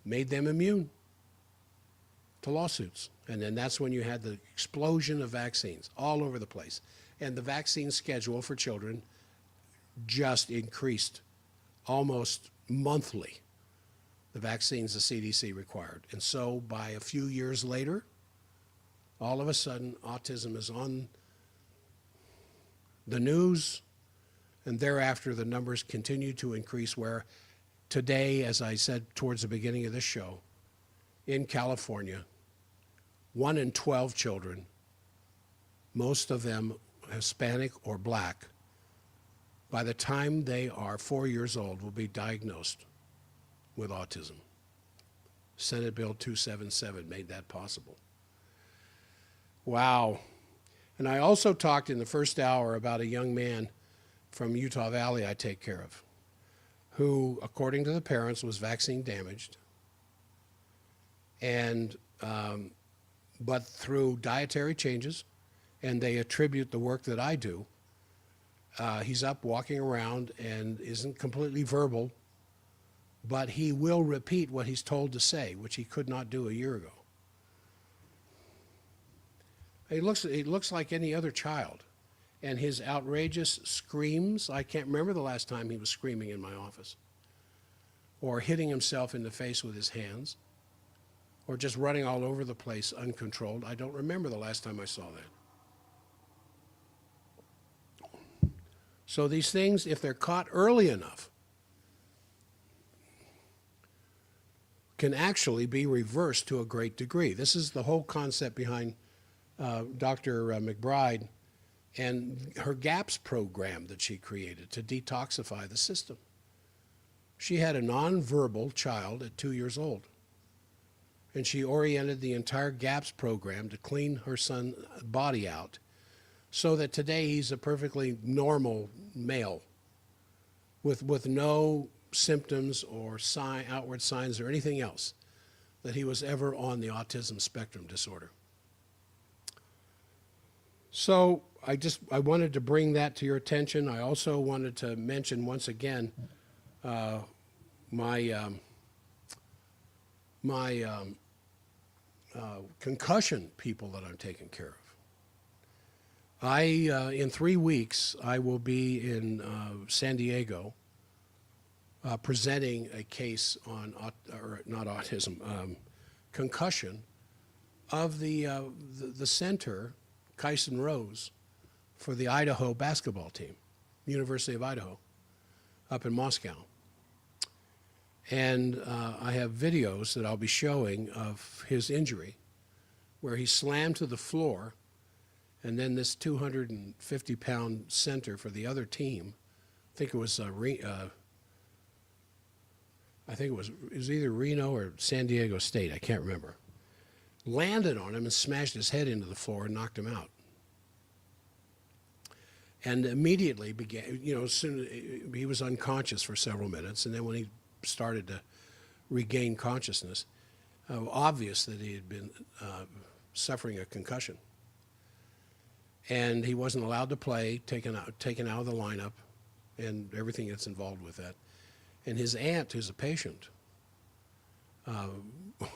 made them immune to lawsuits. And then that's when you had the explosion of vaccines all over the place. And the vaccine schedule for children just increased almost monthly, the vaccines the CDC required. And so by a few years later, all of a sudden, autism is on the news, and thereafter the numbers continue to increase, where today, as I said towards the beginning of this show, in California, 1 in 12 children, most of them Hispanic or black, by the time they are 4 years old, will be diagnosed with autism. Senate Bill 277 made that possible. Wow. And I also talked in the first hour about a young man from Utah Valley I take care of, who, according to the parents, was vaccine damaged. And, but through dietary changes, and they attribute the work that I do, he's up walking around and isn't completely verbal, but he will repeat what he's told to say, which he could not do a year ago. He looks like any other child. And his outrageous screams, I can't remember the last time he was screaming in my office, or hitting himself in the face with his hands, or just running all over the place uncontrolled. I don't remember the last time I saw that. So these things, if they're caught early enough, can actually be reversed to a great degree. This is the whole concept behind Dr. McBride and her GAPS program that she created to detoxify the system. She had a nonverbal child at 2 years old, and she oriented the entire GAPS program to clean her son's body out so that today he's a perfectly normal male with no symptoms or outward signs or anything else that he was ever on the autism spectrum disorder. So I wanted to bring that to your attention. I also wanted to mention once again my concussion people that I'm taking care of. In 3 weeks, I will be in San Diego presenting a case on, concussion of the center, Kyson Rose, for the Idaho basketball team, University of Idaho, up in Moscow. And I have videos that I'll be showing of his injury, where he slammed to the floor, and then this 250-pound center for the other team, I think it was it was either Reno or San Diego State, I can't remember, landed on him and smashed his head into the floor and knocked him out. And immediately began, soon he was unconscious for several minutes, and then when he started to regain consciousness, obvious that he had been suffering a concussion. And he wasn't allowed to play, taken out of the lineup, and everything that's involved with that. And his aunt, who's a patient,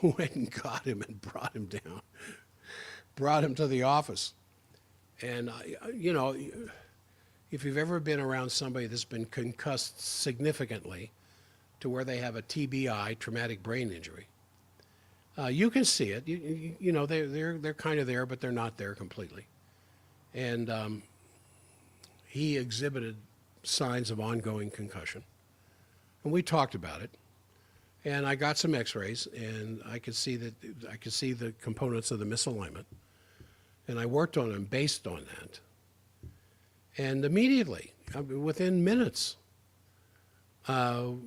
went and got him and brought him down, brought him to the office. And, if you've ever been around somebody that's been concussed significantly to where they have a TBI, traumatic brain injury, you can see it. They're kind of there, but they're not there completely. And he exhibited signs of ongoing concussion. And we talked about it. And I got some x-rays, and I could see the components of the misalignment. And I worked on him based on that. And immediately, within minutes, flow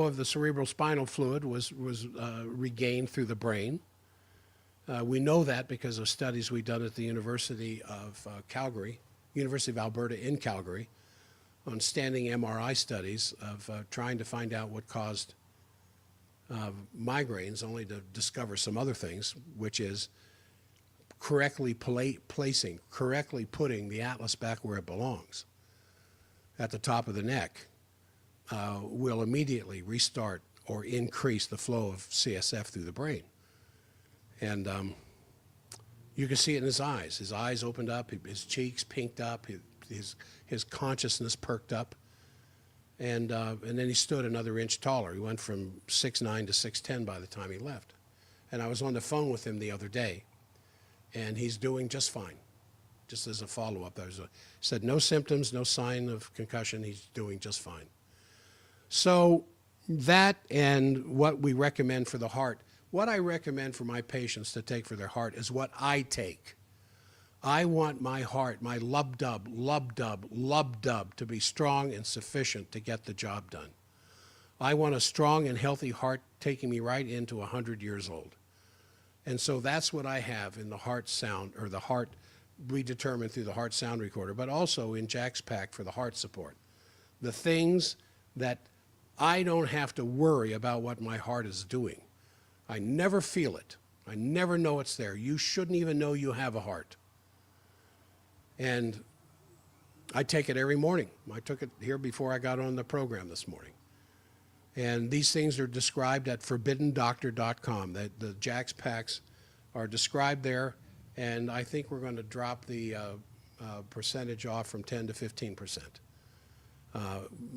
of the cerebral spinal fluid was regained through the brain. We know that because of studies we've done at the University of Calgary, University of Alberta in Calgary, on standing MRI studies of trying to find out what caused migraines, only to discover some other things, which is correctly putting the atlas back where it belongs, at the top of the neck, will immediately restart or increase the flow of CSF through the brain. And you can see it in his eyes. His eyes opened up, his cheeks pinked up, his consciousness perked up, and then he stood another inch taller. He went from 6'9" to 6'10" by the time he left. And I was on the phone with him the other day, and he's doing just fine. Just as a follow-up, said no symptoms, no sign of concussion, he's doing just fine. So that and what we recommend for the heart, what I recommend for my patients to take for their heart is what I take. I want my heart, my lub-dub, to be strong and sufficient to get the job done. I want a strong and healthy heart taking me right into 100 years old. And so that's what I have in the heart sound, or the heart we determine through the heart sound recorder, but also in Jack's pack for the heart support. The things that I don't have to worry about what my heart is doing. I never feel it. I never know it's there. You shouldn't even know you have a heart. And I take it every morning. I took it here before I got on the program this morning. And these things are described at forbiddendoctor.com. The Jack's packs are described there, and I think we're going to drop the percentage off from 10 to 15%,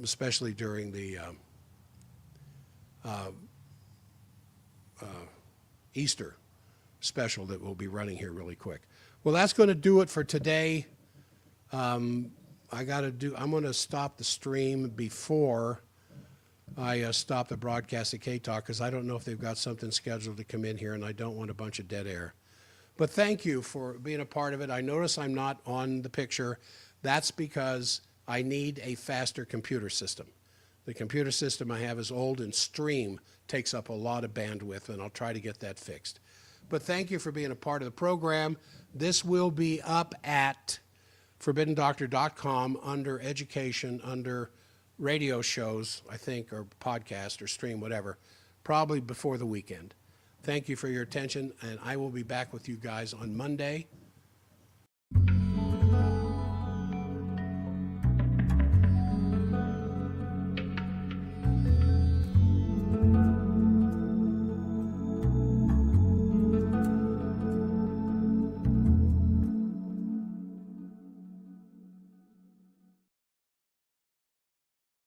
especially during the Easter special that we'll be running here really quick. Well, that's going to do it for today. I'm going to stop the stream before I stop the broadcast at K-Talk because I don't know if they've got something scheduled to come in here, and I don't want a bunch of dead air. But thank you for being a part of it. I notice I'm not on the picture. That's because I need a faster computer system. The computer system I have is old, and Stream takes up a lot of bandwidth, and I'll try to get that fixed. But thank you for being a part of the program. This will be up at ForbiddenDoctor.com under education, under radio shows, I think, or podcast or stream, whatever, probably before the weekend. Thank you for your attention, and I will be back with you guys on Monday.